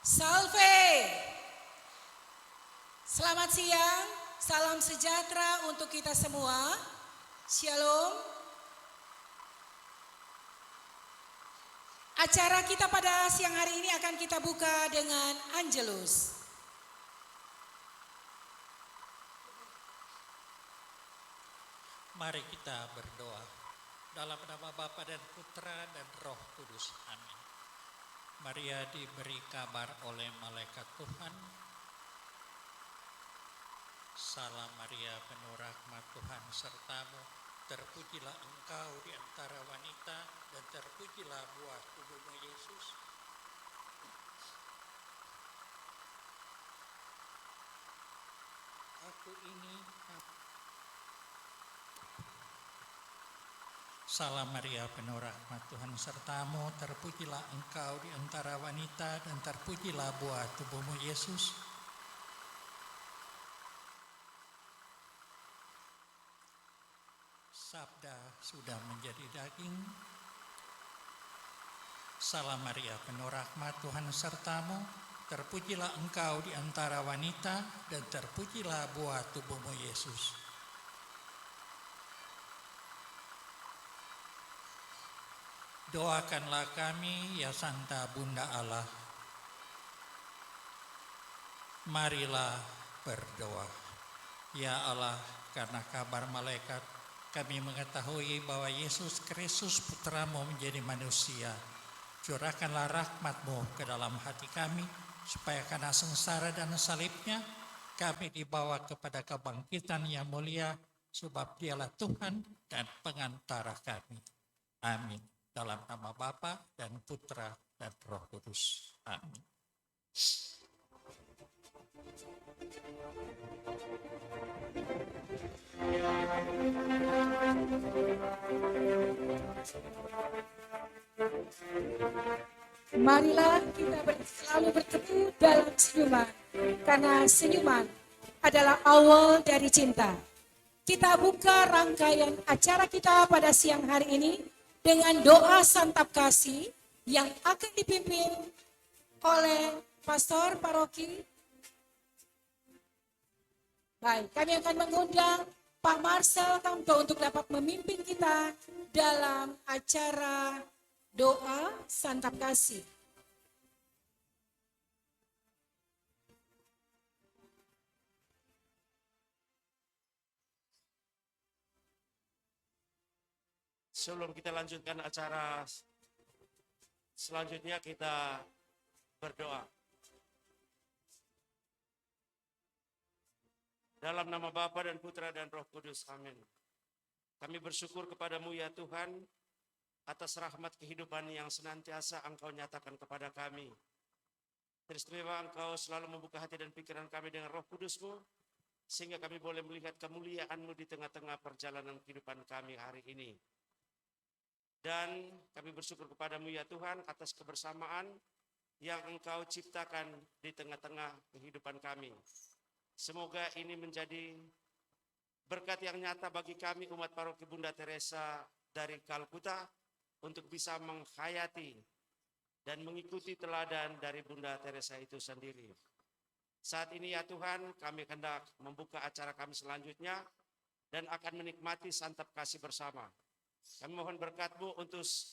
Salve! Selamat siang, salam sejahtera untuk kita semua. Shalom. Acara kita pada siang hari ini akan kita buka dengan Angelus. Mari kita berdoa dalam nama Bapa dan Putra dan Roh Kudus. Amin. Maria diberi kabar oleh malaikat Tuhan. Salam Maria, penuh rahmat, Tuhan sertamu. Terpujilah engkau di antara wanita dan terpujilah buah tubuhmu Yesus. Aku ini Salam Maria, penuh rahmat, Tuhan sertamu, terpujilah engkau di antara wanita dan terpujilah buah tubuhmu Yesus. Sabda sudah menjadi daging. Salam Maria, penuh rahmat, Tuhan sertamu, terpujilah engkau di antara wanita dan terpujilah buah tubuhmu Yesus. Doakanlah kami, ya Santa Bunda Allah. Marilah berdoa. Ya Allah, karena kabar malaikat, kami mengetahui bahwa Yesus Kristus Putramu menjadi manusia. Curahkanlah rahmat-Mu ke dalam hati kami, supaya karena sengsara dan salibnya, kami dibawa kepada kebangkitan yang mulia, sebab Dialah Tuhan dan pengantara kami. Amin. Dalam nama Bapa dan Putra dan Roh Kudus. Amin. Marilah kita selalu bertemu dalam senyuman, karena senyuman adalah awal dari cinta. Kita buka rangkaian acara kita pada siang hari ini dengan doa santap kasih yang akan dipimpin oleh Pastor Paroki. Baik, kami akan mengundang Pak Marcel Tamto untuk dapat memimpin kita dalam acara doa santap kasih. Sebelum kita lanjutkan acara selanjutnya, kita berdoa. Dalam nama Bapa dan Putra dan Roh Kudus, amin. Kami bersyukur kepadamu ya Tuhan, atas rahmat kehidupan yang senantiasa Engkau nyatakan kepada kami. Teristimewa Engkau selalu membuka hati dan pikiran kami dengan Roh Kudus-Mu, sehingga kami boleh melihat kemuliaan-Mu di tengah-tengah perjalanan kehidupan kami hari ini. Dan kami bersyukur kepadamu ya Tuhan atas kebersamaan yang Engkau ciptakan di tengah-tengah kehidupan kami. Semoga ini menjadi berkat yang nyata bagi kami umat Paroki Bunda Teresa dari Kalkuta untuk bisa menghayati dan mengikuti teladan dari Bunda Teresa itu sendiri. Saat ini ya Tuhan, kami hendak membuka acara kami selanjutnya dan akan menikmati santap kasih bersama. Kami mohon berkat-Mu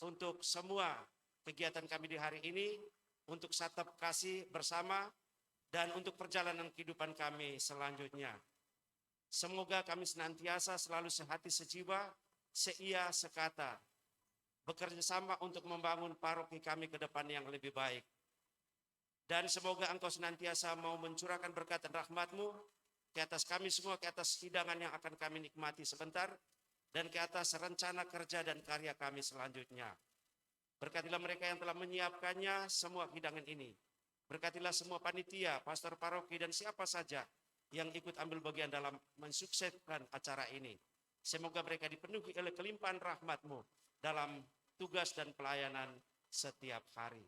untuk semua kegiatan kami di hari ini, untuk santap kasih bersama, dan untuk perjalanan kehidupan kami selanjutnya. Semoga kami senantiasa selalu sehati sejiwa, seia sekata, bekerja sama untuk membangun paroki kami ke depan yang lebih baik. Dan semoga Engkau senantiasa mau mencurahkan berkat dan rahmat-Mu ke atas kami semua, ke atas hidangan yang akan kami nikmati sebentar, dan ke atas rencana kerja dan karya kami selanjutnya. Berkatilah mereka yang telah menyiapkannya semua hidangan ini. Berkatilah semua panitia, pastor paroki, dan siapa saja yang ikut ambil bagian dalam mensukseskan acara ini. Semoga mereka dipenuhi oleh kelimpahan rahmat-Mu dalam tugas dan pelayanan setiap hari.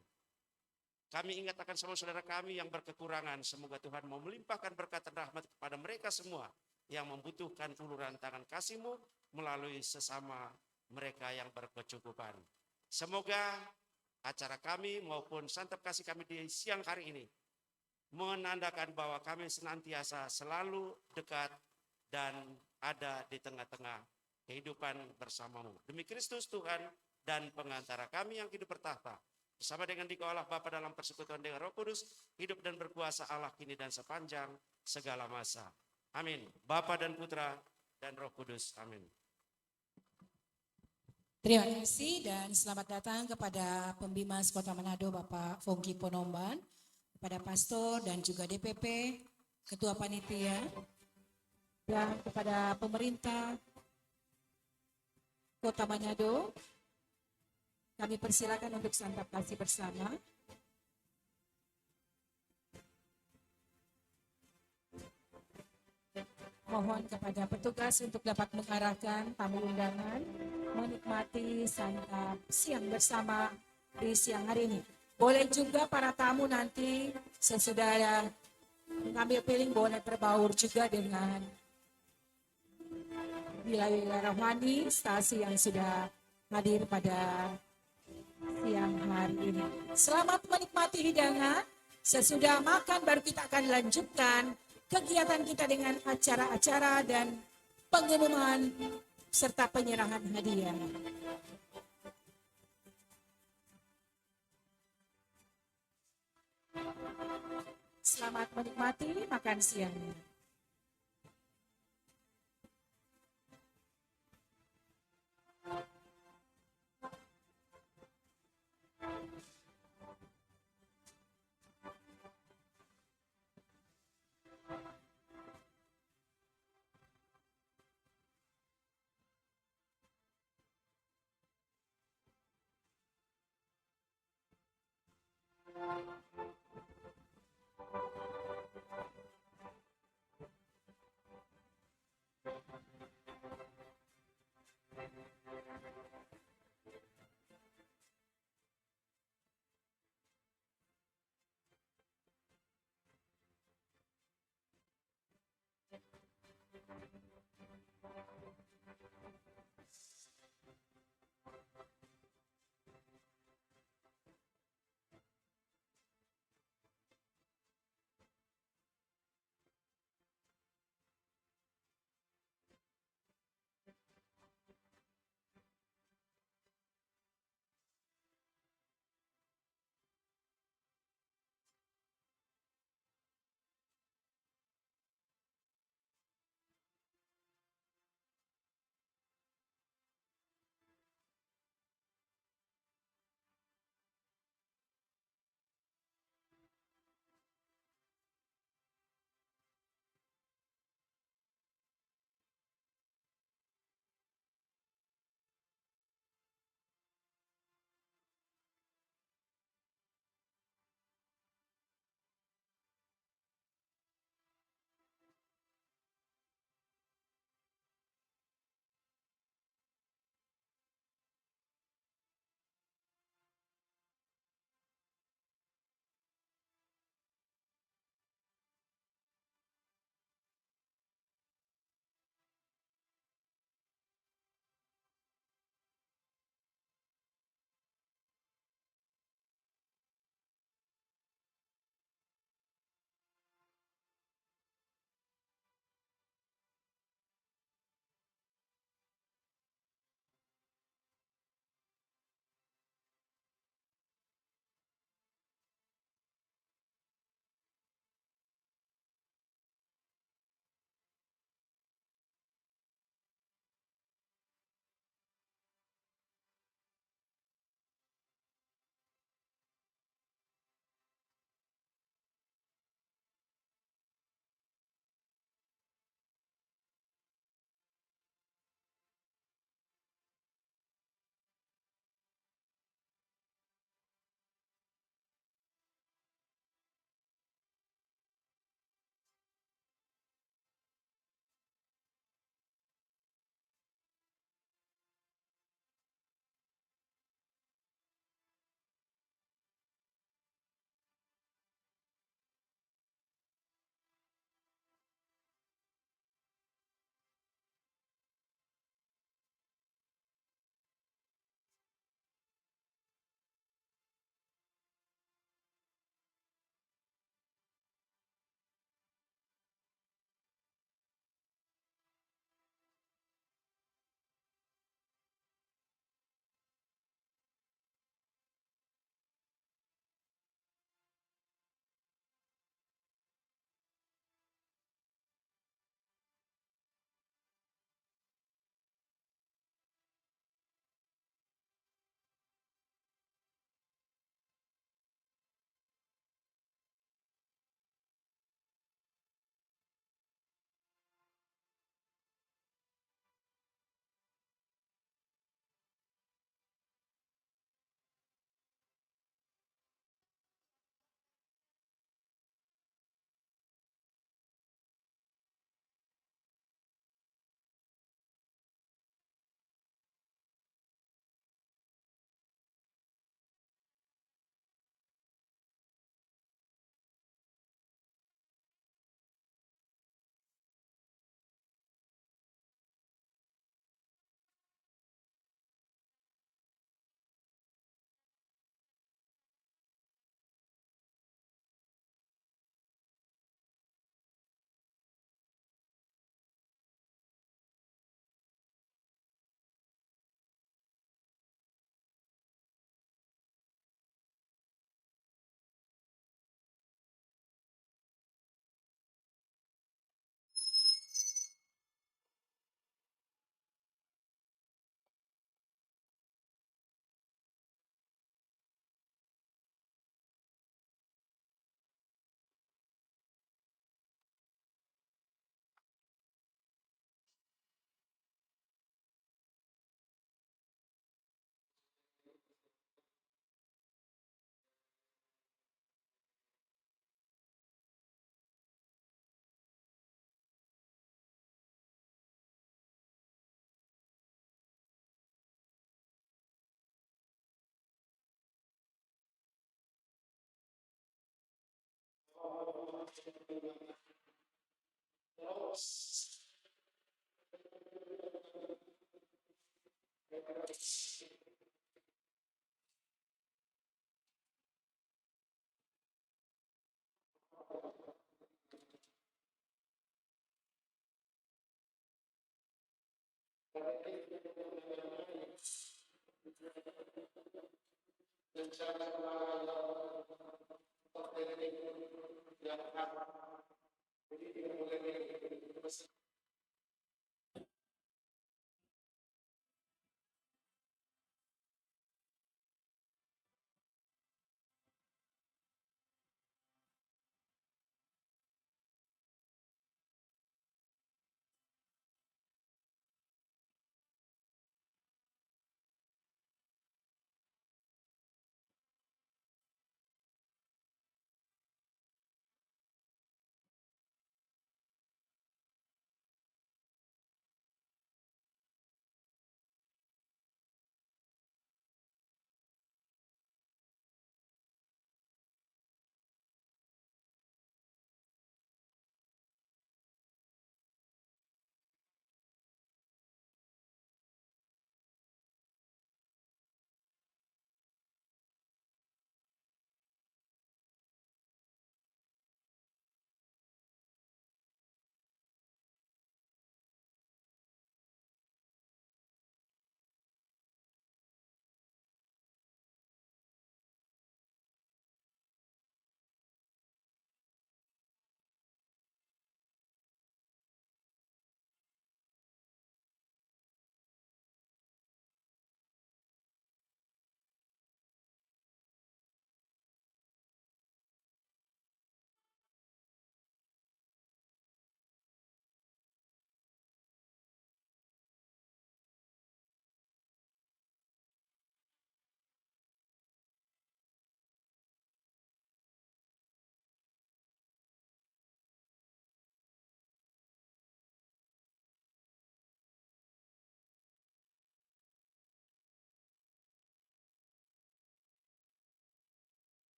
Kami ingat akan semua saudara kami yang berkekurangan. Semoga Tuhan mau melimpahkan berkat dan rahmat kepada mereka semua yang membutuhkan uluran tangan kasih-Mu melalui sesama mereka yang berkecukupan. Semoga acara kami maupun santap kasih kami di siang hari ini menandakan bahwa kami senantiasa selalu dekat dan ada di tengah-tengah kehidupan bersamamu. Demi Kristus Tuhan dan pengantara kami yang hidup bertahta, bersama dengan Dikau Allah Bapa dalam persekutuan dengan Roh Kudus, hidup dan berkuasa Allah kini dan sepanjang segala masa. Amin. Bapa dan Putra dan Roh Kudus. Amin. Terima kasih dan selamat datang kepada Pembimas Kota Manado Bapak Fongki Ponomban, kepada pastor dan juga DPP, Ketua Panitia, dan kepada pemerintah Kota Manado. Kami persilakan untuk santap kasih bersama. Mohon kepada petugas untuk dapat mengarahkan tamu undangan menikmati santap siang bersama di siang hari ini. Boleh juga para tamu nanti sesudah mengambil piring boleh berbaur juga dengan wilayah rohani stasi yang sudah hadir pada siang hari ini. Selamat menikmati hidangan. Sesudah makan baru kita akan lanjutkan kegiatan kita dengan acara-acara dan pengumuman serta penyerahan hadiah. Selamat menikmati makan siangnya.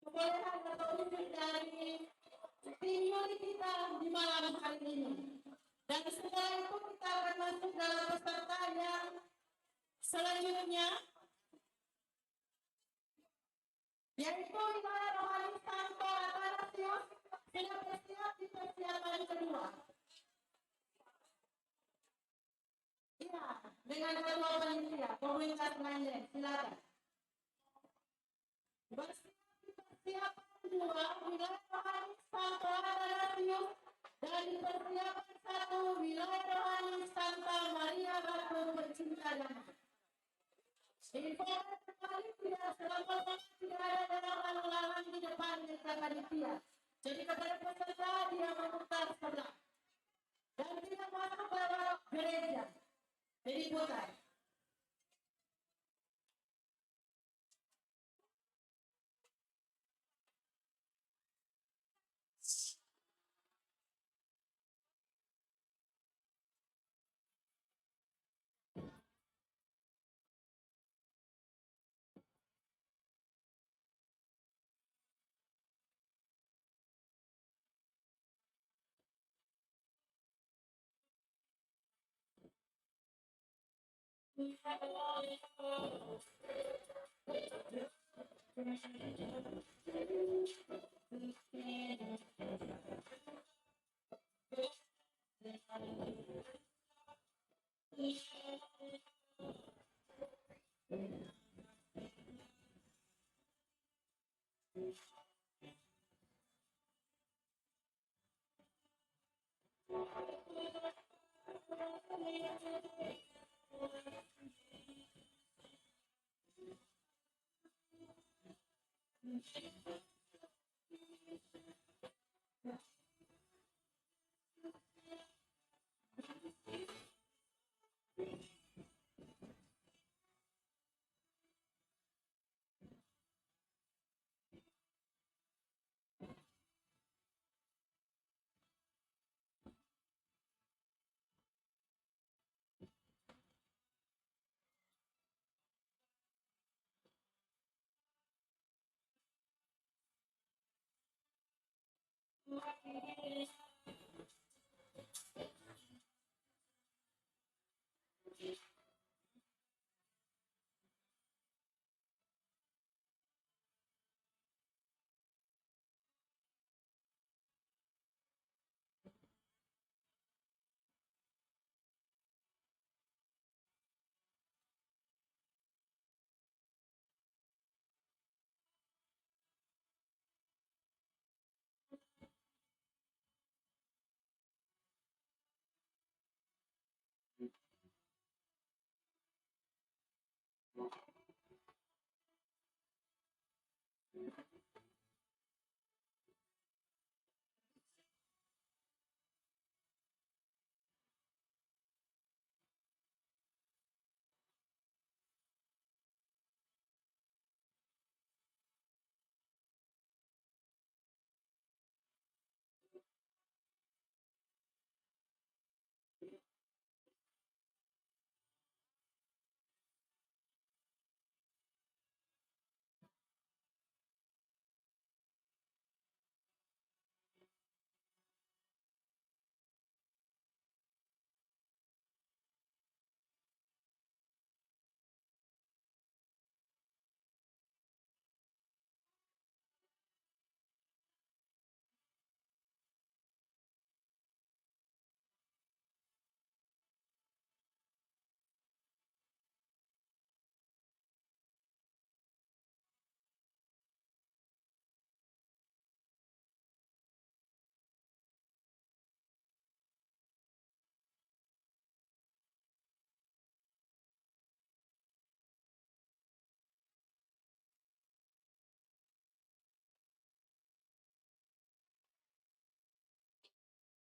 Kebolehan atau izin dari senior kita di malam hari ini. Dan setelah itu kita akan masuk dalam peserta yang selanjutnya, yaitu Ibadah Rohani Santo Athanasius. Sudah bersiap di persiapan kedua. Iya, dengan ketua panitia, komunitas lainnya, silakan. Bersiap di persiapan kedua, Wilayah Rohani Santo Athanasius, dan di persiapan satu wilayah rohani Santa Maria Ratu Pencinta Damai. Informasi kembali tidak selama tidak ada dalam lalu-lalang di depan mereka panitia. Jadi kepada peserta dia memutar sebelah dan tidak masuk ke gereja. Jadi putar.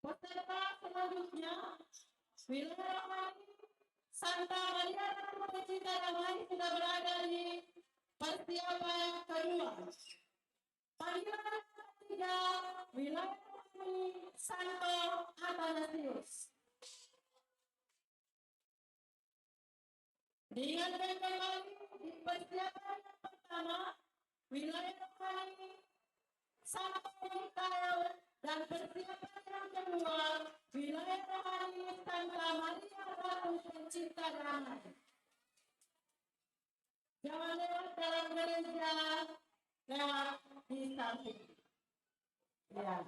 Peserta selanjutnya, wilayah rohani Santa Maria Ratu Pencinta Damai sudah berada di persiapan kedua. Panggilan ketiga, wilayah rohani Santo Athanasius. Diingatkan kembali di persiapan yang pertama, wilayah rohani Santo Mikael dan persiapan yang kedua, wilayah rohani Santa Maria Ratu Pencinta Damai. Jangan lewat dalam gereja, lewat di samping. Ya.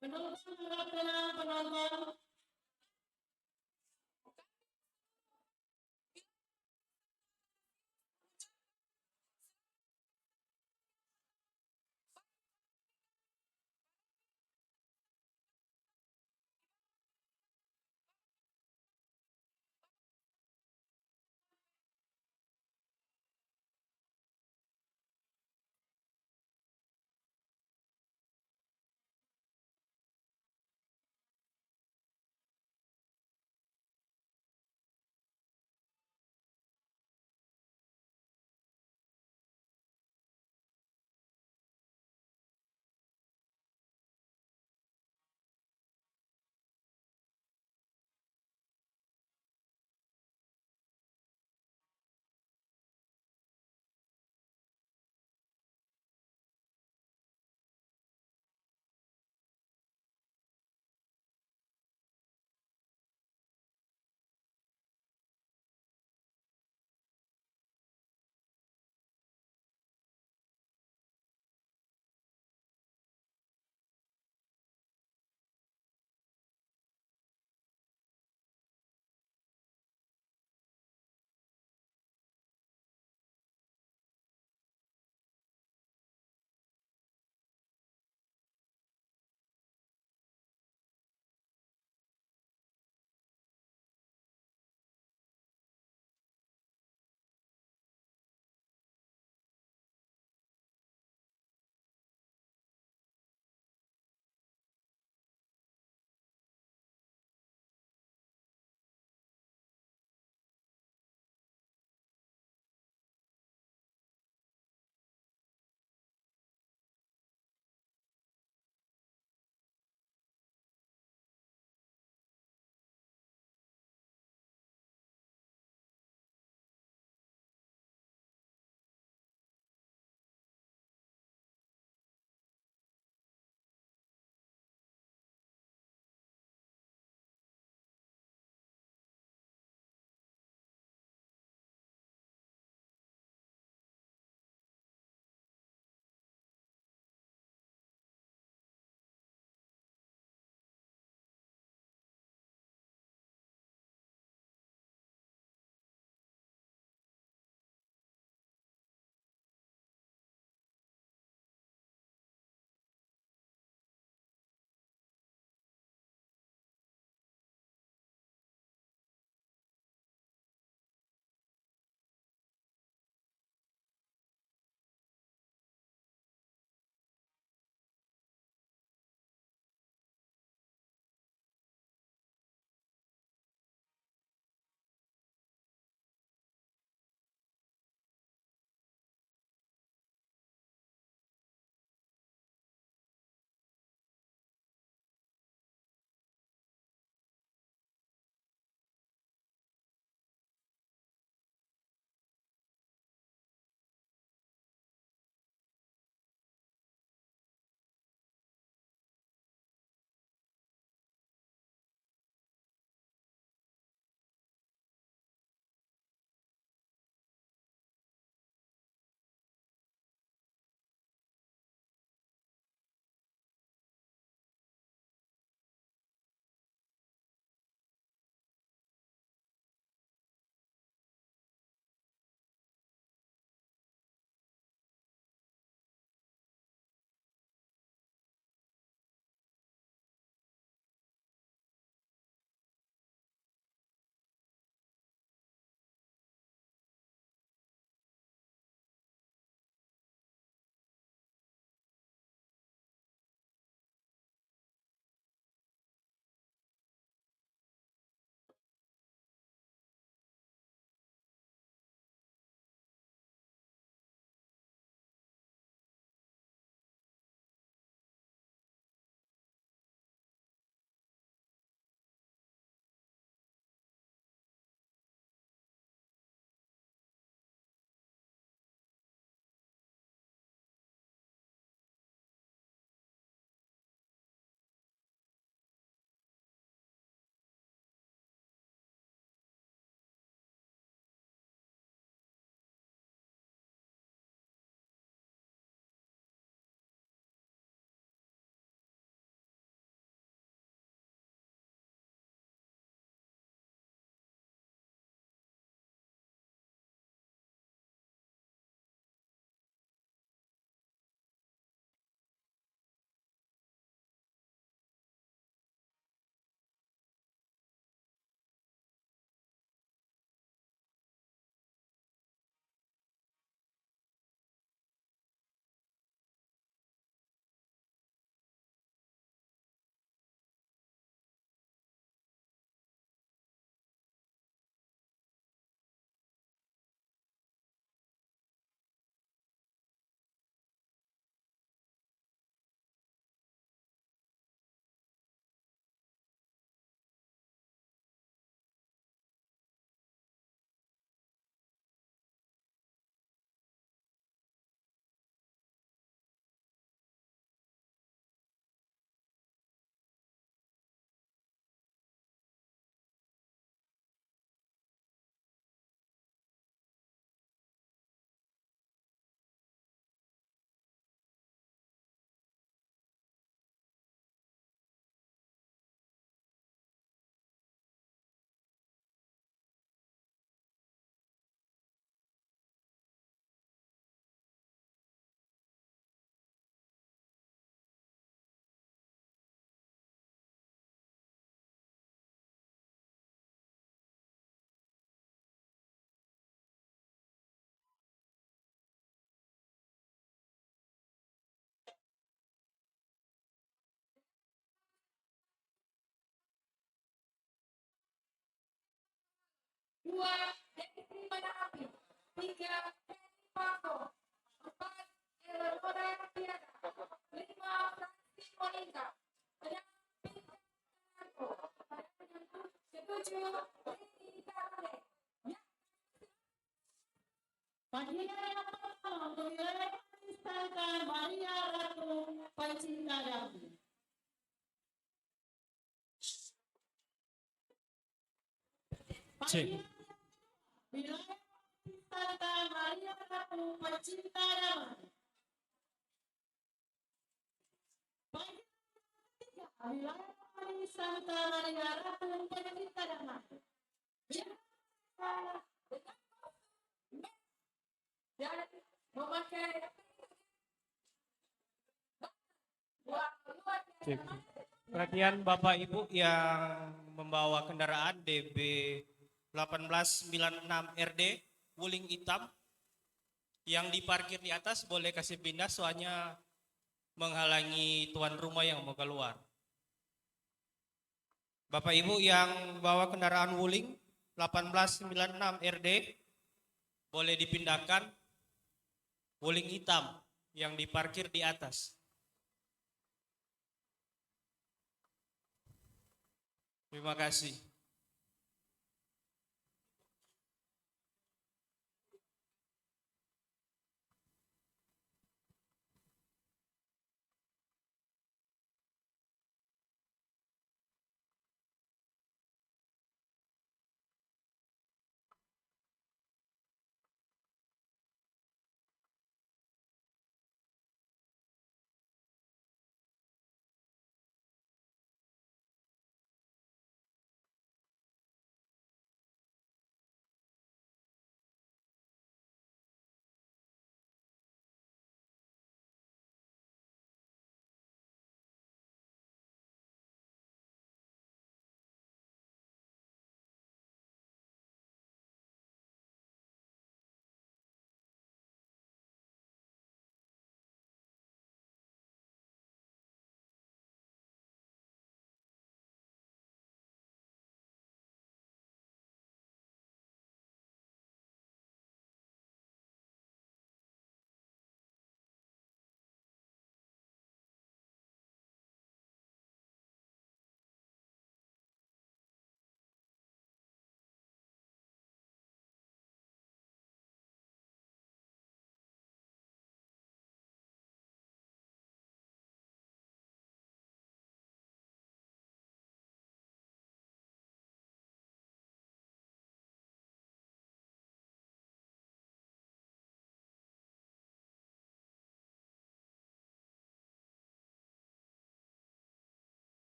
Penonton, 2 Devi Trimana Api, 3 Heri Paco, 4 Eleonora Tiara, 5 Francis Monica, 6 Pinka Tanarko, pada penyambut 7 Rini Karole. Panggilan yang pertama untuk wilayah Istana Maria Ratu Pencinta Damai. Cek. Wilayah Santa Maria Ratu Pencinta Damai. Wilayah Santa Maria Ratu Pencinta Damai. Dan memakai Cek. Perhatian Bapak Ibu yang membawa kendaraan DB 1896 RD wuling hitam yang diparkir di atas boleh kasih pindah soalnya menghalangi tuan rumah yang mau keluar. Bapak Ibu yang bawa kendaraan wuling 1896 RD boleh dipindahkan wuling hitam yang diparkir di atas. Terima kasih.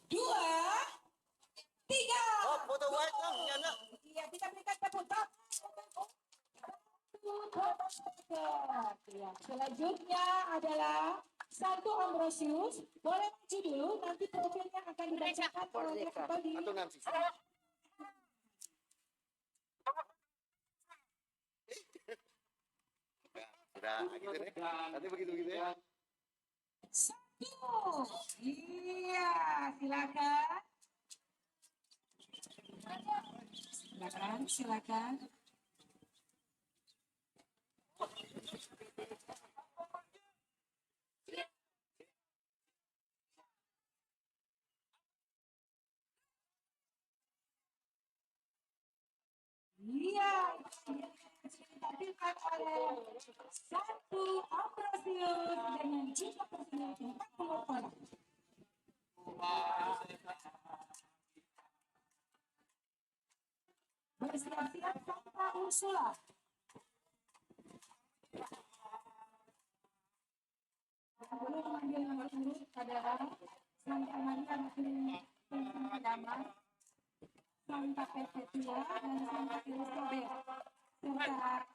dua, tiga. Oh, foto white dong, ya nak. Iya, kita berikan tepuk tangan. Ya, selanjutnya adalah Santo Ambrosius. Boleh maju dulu, nanti profilnya akan dibacakan oleh kembali. Atau nanti. Sudah, gitu deh. Nanti begitu-begitu ya. Satu. Iya, silakan. Silakan. Iya, ditampilkan oleh Santo Ambrosius dengan jumlah personil 40 orang. Bersiap-siap Santa Ursula. Sebelum mengambil nomor urut adalah Santa Maria Magdalena, Santa Perpetua dan Santa Elizabeth, serta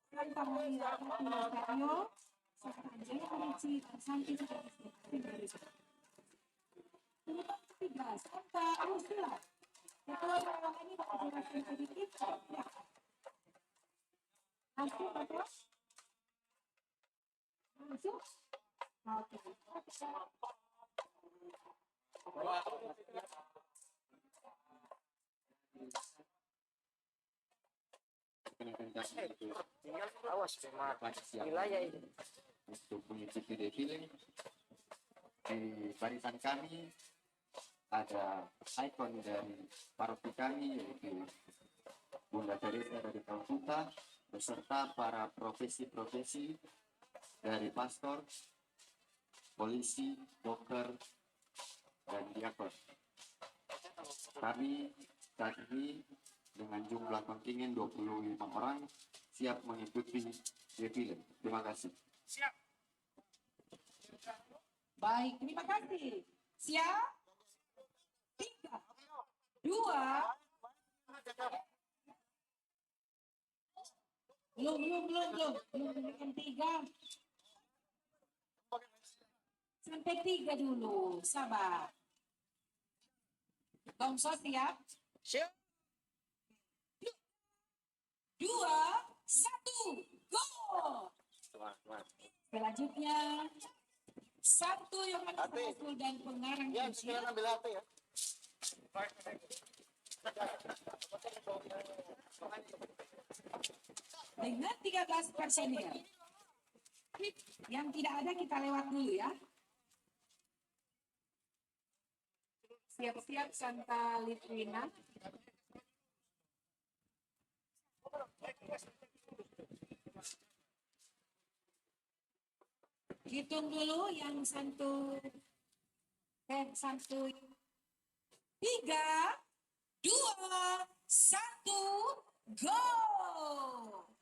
Santa Maria Rosario, Santa Angela Medici, dan Santa Teresa. Urutan ketiga, Santa Ursula. Ketua perawat ini dapat jelaskan sedikit. Langsung, Bapak? Langsung? Oke. Awas, wilayah ini. Untuk mengikuti defile di barisan kami ada ikon dari paroki kami yaitu Bunda Teresa dari Calcutta beserta para profesi-profesi dari pastor, polisi, dokter, dan diakon. Kami saat ini dengan jumlah kontingen 25 orang siap mengikuti defile. Terima kasih. Baik, terima kasih. Siap? 3, 2, belum yang 3. Sampai 3 dulu, sabar. Tongso siap? Siap. 2, 1, go! Selanjutnya, Santo Yohanes Rasul dan pengarang Ya, Injil sekarang ambil hati ya. dengan 13 personil. Yang tidak ada kita lewat dulu ya. Siap-siap Santa Litwina. Hitung dulu yang Santo 3, 2, 1, go!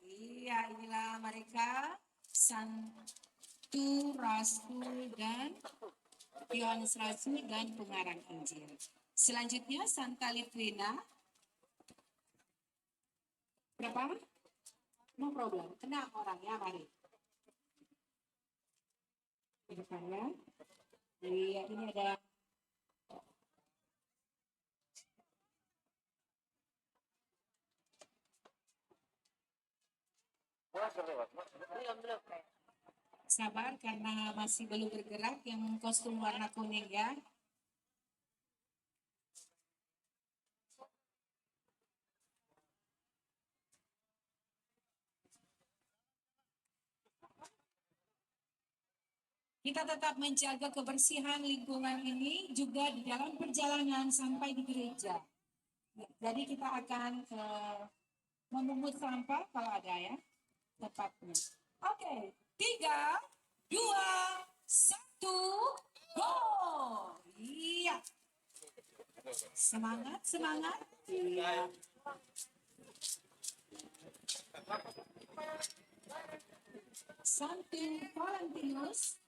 Iya, inilah mereka Santo Rasul dan Yohanes Rasul dan pengarang Injil. Selanjutnya Santa Litwina. Berapa? No problem. Tenang orang ya, mari. Di depannya. Iya, ini ada sabar karena masih belum bergerak yang kostum warna kuning ya. Kita tetap menjaga kebersihan lingkungan ini juga di dalam perjalanan sampai di gereja. Jadi kita akan memungut sampah kalau ada ya, tepatnya. Oke, 3, 2, 1, go! Iya. Semangat, semangat. Iya. Santo Valentinus.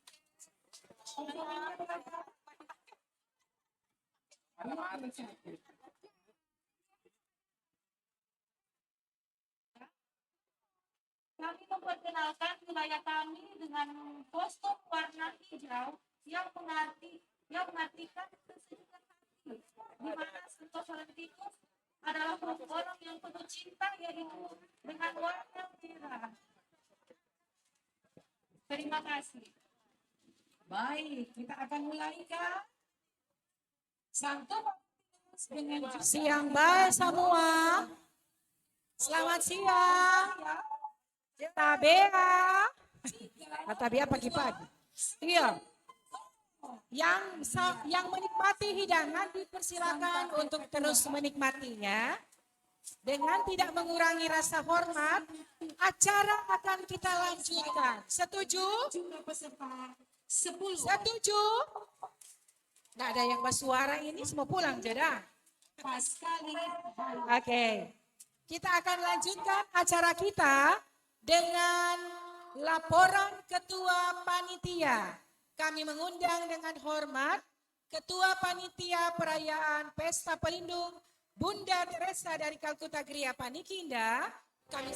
Kami memperkenalkan wilayah kami dengan kostum warna hijau yang mengartikan kesejukan hati, di mana Santo Valentinius adalah orang yang penuh cinta, yaitu dengan warna merah. Terima kasih. Baik, kita akan mulai kan? Santo Valentinius dengan siang baik semua. Selamat siang. Tabea. Tabea pagi-pagi. Iya. Yang menikmati hidangan dipersilakan untuk terus menikmatinya dengan tidak mengurangi rasa hormat. Acara akan kita lanjutkan. Setuju? Jumlah peserta 10. Setuju? Nggak ada yang bersuara ini, semua pulang jeda. Pas sekali. Oke. Kita akan lanjutkan acara kita dengan laporan Ketua Panitia. Kami mengundang dengan hormat Ketua Panitia Perayaan Pesta Pelindung Bunda Teresa dari Kalkuta Gria Panikinda. Kami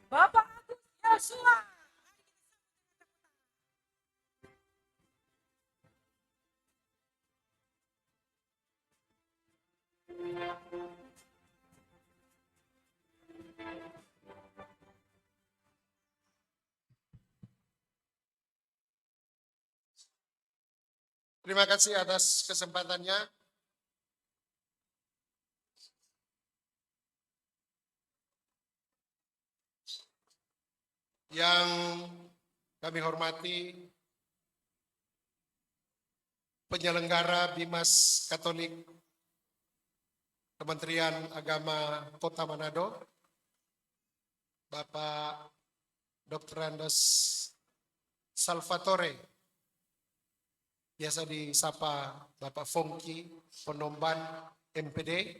Bapak Agus Yosua. Terima kasih atas kesempatannya. Yang kami hormati penyelenggara Bimas Katolik Kementerian Agama Kota Manado, Bapak Dr. Andes Salvatore, biasa disapa Bapak Fongki, Penomban MPD.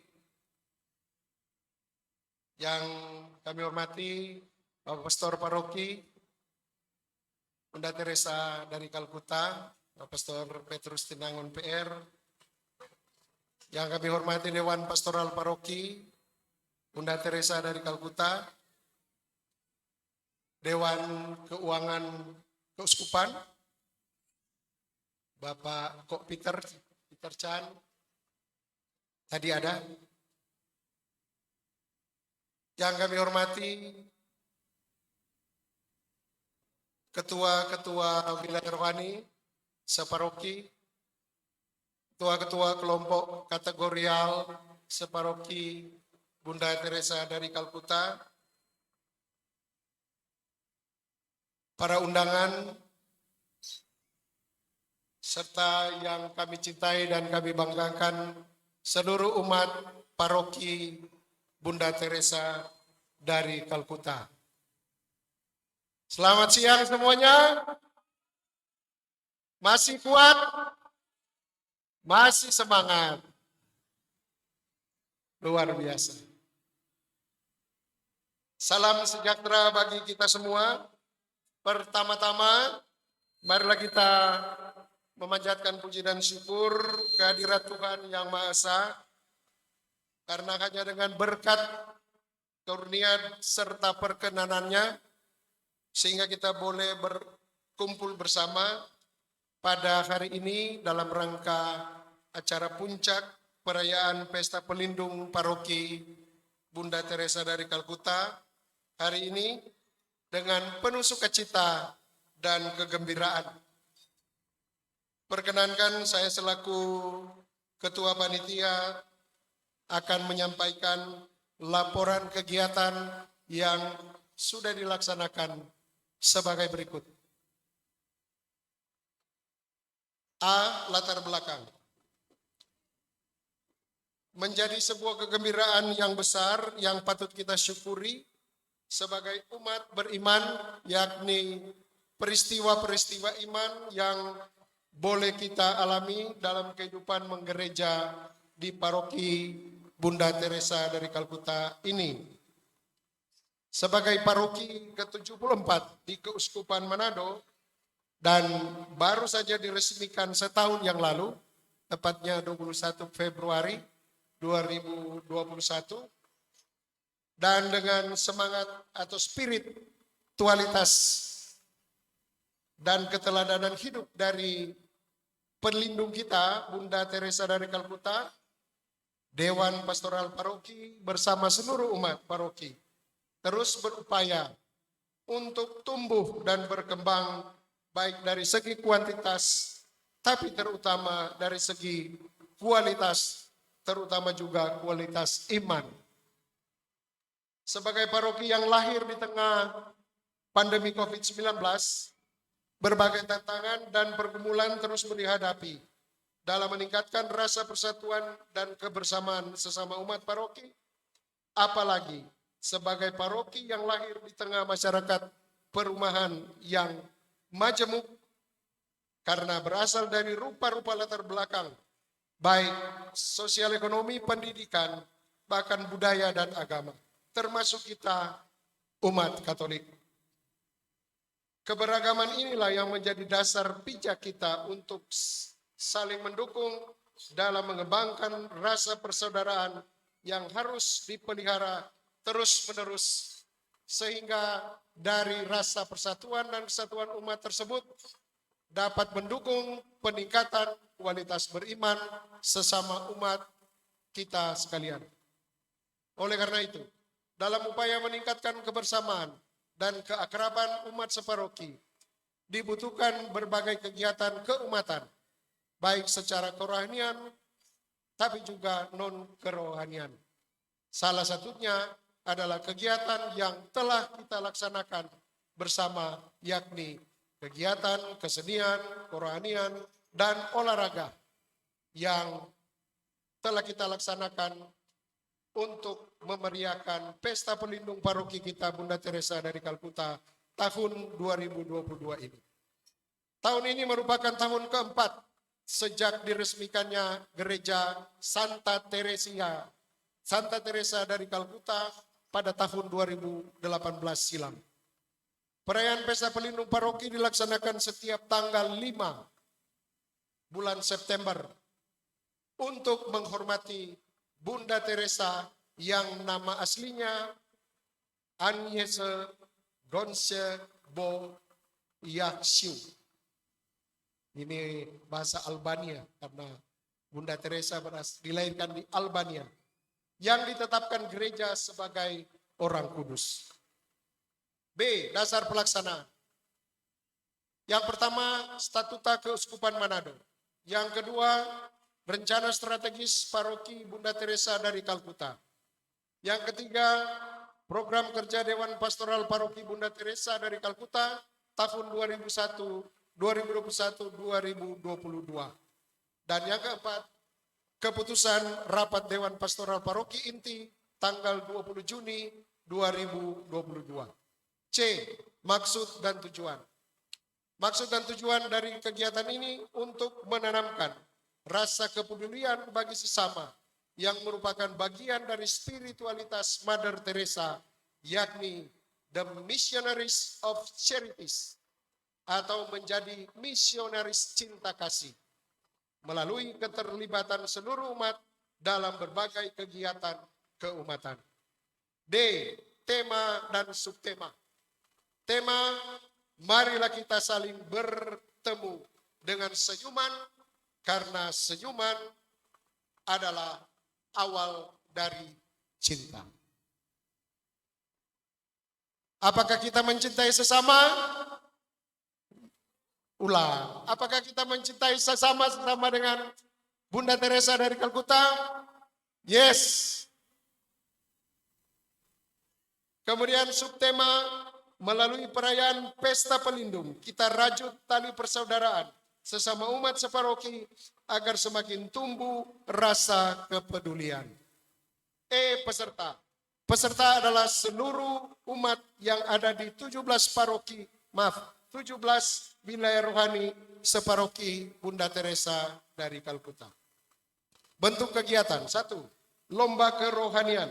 Yang kami hormati Bapak Pastor Paroki, Bunda Teresa dari Kalkuta, Bapak Pastor Petrus Tinangun PR. Yang kami hormati Dewan Pastoral Paroki, Bunda Teresa dari Kalkuta, Dewan Keuangan Keuskupan, Bapak Kok Peter Chan, tadi ada. Yang kami hormati ketua-ketua wilayah rohani separoki, ketua-ketua kelompok kategorial separoki Bunda Teresa dari Kalkuta, para undangan, serta yang kami cintai dan kami banggakan seluruh umat paroki Bunda Teresa dari Kalkuta. Selamat siang semuanya. Masih kuat? Masih semangat? Luar biasa. Salam sejahtera bagi kita semua. Pertama-tama, marilah kita memanjatkan puji dan syukur kehadirat Tuhan Yang Maha Esa, karena hanya dengan berkat karunia serta perkenanannya, sehingga kita boleh berkumpul bersama pada hari ini dalam rangka acara puncak perayaan Pesta Pelindung Paroki Bunda Teresa dari Kalkuta hari ini dengan penuh sukacita dan kegembiraan. Perkenankan saya selaku Ketua Panitia akan menyampaikan laporan kegiatan yang sudah dilaksanakan sebagai berikut. A. Latar belakang. Menjadi sebuah kegembiraan yang besar yang patut kita syukuri sebagai umat beriman, yakni peristiwa-peristiwa iman yang boleh kita alami dalam kehidupan menggereja di paroki Bunda Teresa dari Kalkuta ini. Sebagai paroki ke-74 di Keuskupan Manado dan baru saja diresmikan setahun yang lalu, tepatnya 21 Februari 2021, dan dengan semangat atau spiritualitas dan keteladanan hidup dari pelindung kita, Bunda Teresa dari Kalkuta, Dewan Pastoral Paroki bersama seluruh umat paroki terus berupaya untuk tumbuh dan berkembang baik dari segi kuantitas, tapi terutama dari segi kualitas, terutama juga kualitas iman. Sebagai paroki yang lahir di tengah pandemi COVID-19, berbagai tantangan dan pergumulan terus dihadapi dalam meningkatkan rasa persatuan dan kebersamaan sesama umat paroki, apalagi sebagai paroki yang lahir di tengah masyarakat perumahan yang majemuk karena berasal dari rupa-rupa latar belakang, baik sosial ekonomi, pendidikan, bahkan budaya dan agama, termasuk kita umat Katolik. Keberagaman inilah yang menjadi dasar pijak kita untuk saling mendukung dalam mengembangkan rasa persaudaraan yang harus dipelihara terus-menerus, sehingga dari rasa persatuan dan kesatuan umat tersebut dapat mendukung peningkatan kualitas beriman sesama umat kita sekalian. Oleh karena itu, dalam upaya meningkatkan kebersamaan dan keakraban umat separoki, dibutuhkan berbagai kegiatan keumatan, baik secara kerohanian, tapi juga non-kerohanian. Salah satunya adalah kegiatan yang telah kita laksanakan bersama, yakni kegiatan kesenian, kerohanian, dan olahraga yang telah kita laksanakan untuk memeriahkan pesta pelindung paroki kita Bunda Teresa dari Kalkuta tahun 2022 ini. Tahun ini merupakan tahun keempat sejak diresmikannya gereja Santa Teresa dari Kalkuta pada tahun 2018 silam. Perayaan Pesta Pelindung Paroki dilaksanakan setiap tanggal 5 bulan September untuk menghormati Bunda Teresa yang nama aslinya Agnese Gonçalves. Ini bahasa Albania karena Bunda Teresa dilahirkan di Albania, yang ditetapkan gereja sebagai orang kudus. B. Dasar pelaksanaan. Yang pertama, Statuta Keuskupan Manado. Yang kedua, Rencana Strategis Paroki Bunda Teresa dari Kalkuta. Yang ketiga, Program Kerja Dewan Pastoral Paroki Bunda Teresa dari Kalkuta tahun 2021-2022. Dan yang keempat, keputusan Rapat Dewan Pastoral Paroki Inti tanggal 20 Juni 2022. C. Maksud dan tujuan. Maksud dan tujuan dari kegiatan ini untuk menanamkan rasa kepedulian bagi sesama yang merupakan bagian dari spiritualitas Mother Teresa, yakni the missionaries of charities, atau menjadi misionaris cinta kasih, melalui keterlibatan seluruh umat dalam berbagai kegiatan keumatan. D. Tema dan subtema. Tema, marilah kita saling bertemu dengan senyuman, karena senyuman adalah awal dari cinta. Apakah kita mencintai sesama? Ulang. Apakah kita mencintai sesama dengan Bunda Teresa dari Kalkuta? Yes. Kemudian subtema, melalui perayaan Pesta Pelindung, kita rajut tali persaudaraan sesama umat separoki agar semakin tumbuh rasa kepedulian. Peserta. Peserta adalah seluruh umat yang ada di 17 wilayah rohani separoki Bunda Teresa dari Kalkuta. Bentuk kegiatan, 1. Lomba kerohanian,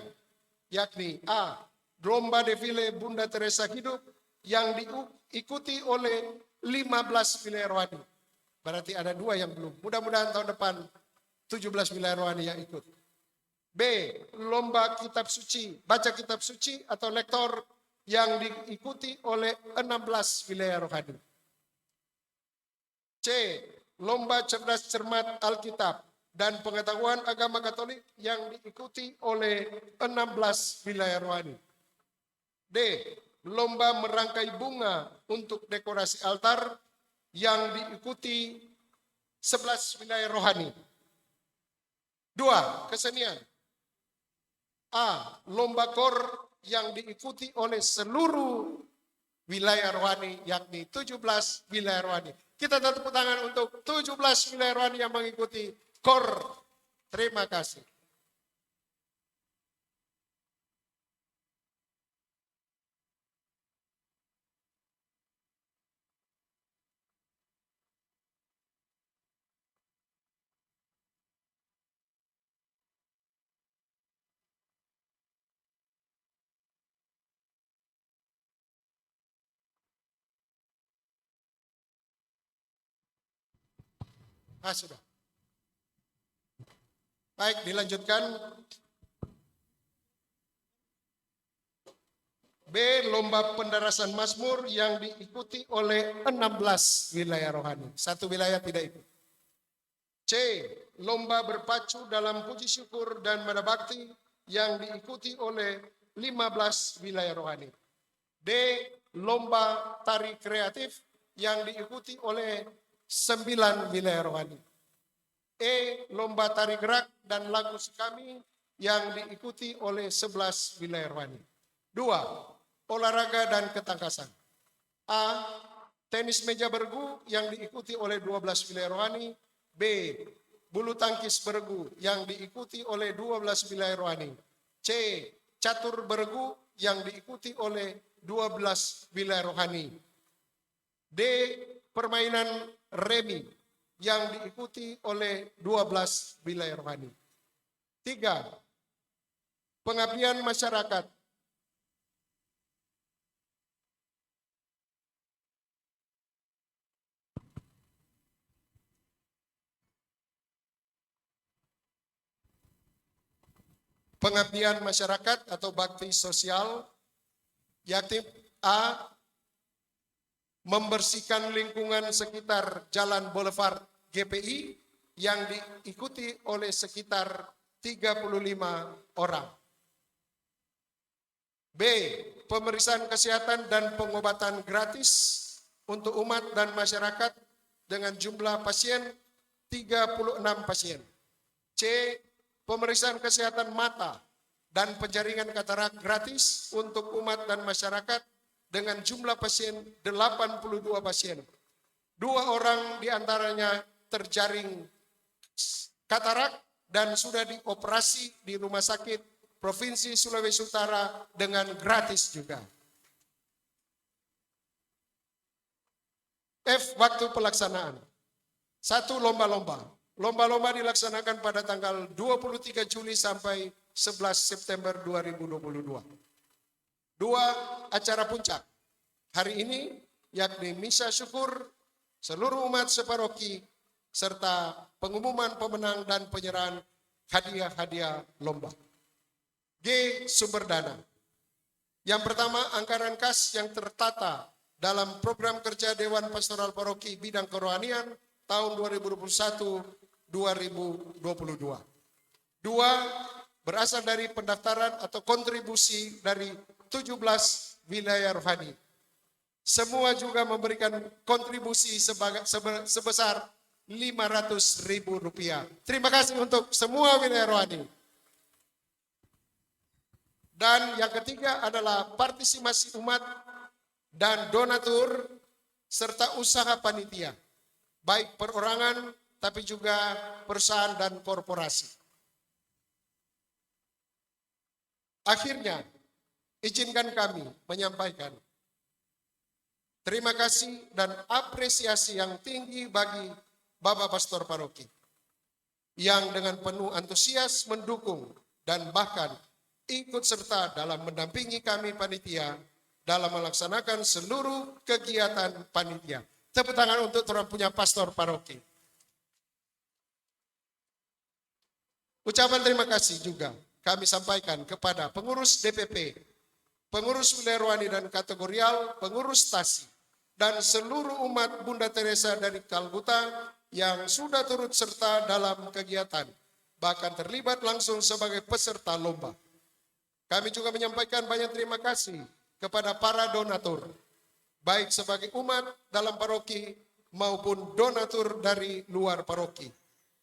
yakni A. Lomba defile Bunda Teresa hidup yang diikuti oleh 15 wilayah rohani. Berarti ada 2 yang belum. Mudah-mudahan tahun depan 17 wilayah rohani yang ikut. B. Lomba kitab suci, baca kitab suci atau lektor yang diikuti oleh 16 wilayah rohani. C. Lomba cerdas cermat Alkitab dan pengetahuan agama Katolik yang diikuti oleh 16 wilayah rohani. D. Lomba merangkai bunga untuk dekorasi altar yang diikuti 11 wilayah rohani. 2. Kesenian. A. Lomba kor yang diikuti oleh seluruh wilayah rohani, yakni 17 wilayah rohani. Kita tepuk tangan untuk 17 wilayah rohani yang mengikuti kor. Terima kasih. Sudah. Baik, dilanjutkan. B. Lomba pendarasan Mazmur yang diikuti oleh 16 wilayah rohani. 1 wilayah tidak ikut. C. Lomba berpacu dalam puji syukur dan madabakti yang diikuti oleh 15 wilayah rohani. D. Lomba tari kreatif yang diikuti oleh 9 wilayah rohani. E. Lomba tari gerak dan lagu sekami yang diikuti oleh 11 wilayah rohani. 2. Olahraga dan ketangkasan. A. Tenis meja bergu yang diikuti oleh 12 wilayah rohani. B. Bulu tangkis bergu yang diikuti oleh 12 wilayah rohani. C. Catur bergu yang diikuti oleh 12 wilayah rohani. D. Permainan remi yang diikuti oleh 12 wilayah rohani. 3. Pengabdian masyarakat. Pengabdian masyarakat atau bakti sosial, yakni A. Membersihkan lingkungan sekitar Jalan Boulevard GPI yang diikuti oleh sekitar 35 orang. B. Pemeriksaan kesehatan dan pengobatan gratis untuk umat dan masyarakat dengan jumlah pasien 36 pasien. C. Pemeriksaan kesehatan mata dan penjaringan katarak gratis untuk umat dan masyarakat dengan jumlah pasien 82 pasien. 2 orang diantaranya terjaring katarak dan sudah dioperasi di Rumah Sakit Provinsi Sulawesi Utara dengan gratis juga. F. Waktu pelaksanaan. 1. Lomba-lomba. Lomba-lomba dilaksanakan pada tanggal 23 Juli sampai 11 September 2022. 2. Acara puncak. Hari ini yakni misa syukur seluruh umat separoki serta pengumuman pemenang dan penyerahan hadiah-hadiah lomba. G. Sumber dana. Yang pertama, anggaran kas yang tertata dalam program kerja Dewan Pastoral Paroki bidang kerohanian tahun 2021-2022. 2. Berasal dari pendaftaran atau kontribusi dari 17 wilayah rohani. Semua juga memberikan kontribusi sebesar Rp500.000. Terima kasih untuk semua wilayah rohani. Dan yang ketiga adalah partisipasi umat dan donatur serta usaha panitia. baik perorangan tapi juga perusahaan dan korporasi. Akhirnya, izinkan kami menyampaikan terima kasih dan apresiasi yang tinggi bagi Bapak Pastor Paroki yang dengan penuh antusias mendukung dan bahkan ikut serta dalam mendampingi kami panitia dalam melaksanakan seluruh kegiatan panitia. Tepuk tangan untuk orang punya Pastor Paroki. Ucapan terima kasih juga kami sampaikan kepada pengurus DPP, pengurus wilayah rohani dan kategorial, pengurus stasi, dan seluruh umat Bunda Teresa dari Kalkuta yang sudah turut serta dalam kegiatan, bahkan terlibat langsung sebagai peserta lomba. Kami juga menyampaikan banyak terima kasih kepada para donatur, baik sebagai umat dalam paroki maupun donatur dari luar paroki.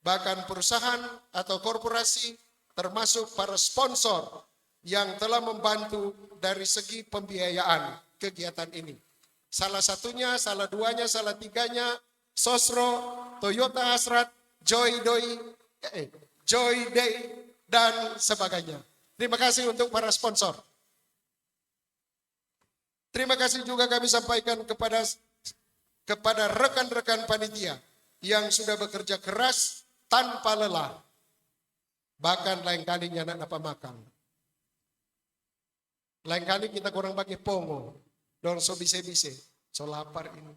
Bahkan perusahaan atau korporasi termasuk para sponsor yang telah membantu dari segi pembiayaan kegiatan ini. Salah satunya, salah duanya, salah tiganya, Sosro, Toyota Hasrat, Joy Day, dan sebagainya. Terima kasih untuk para sponsor. Terima kasih juga kami sampaikan kepada rekan-rekan panitia yang sudah bekerja keras tanpa lelah. Bahkan lain kalinya nak dapat makan. Lain kali kita kurang pakai pongo. Dong so bise-bise. So lapar ini.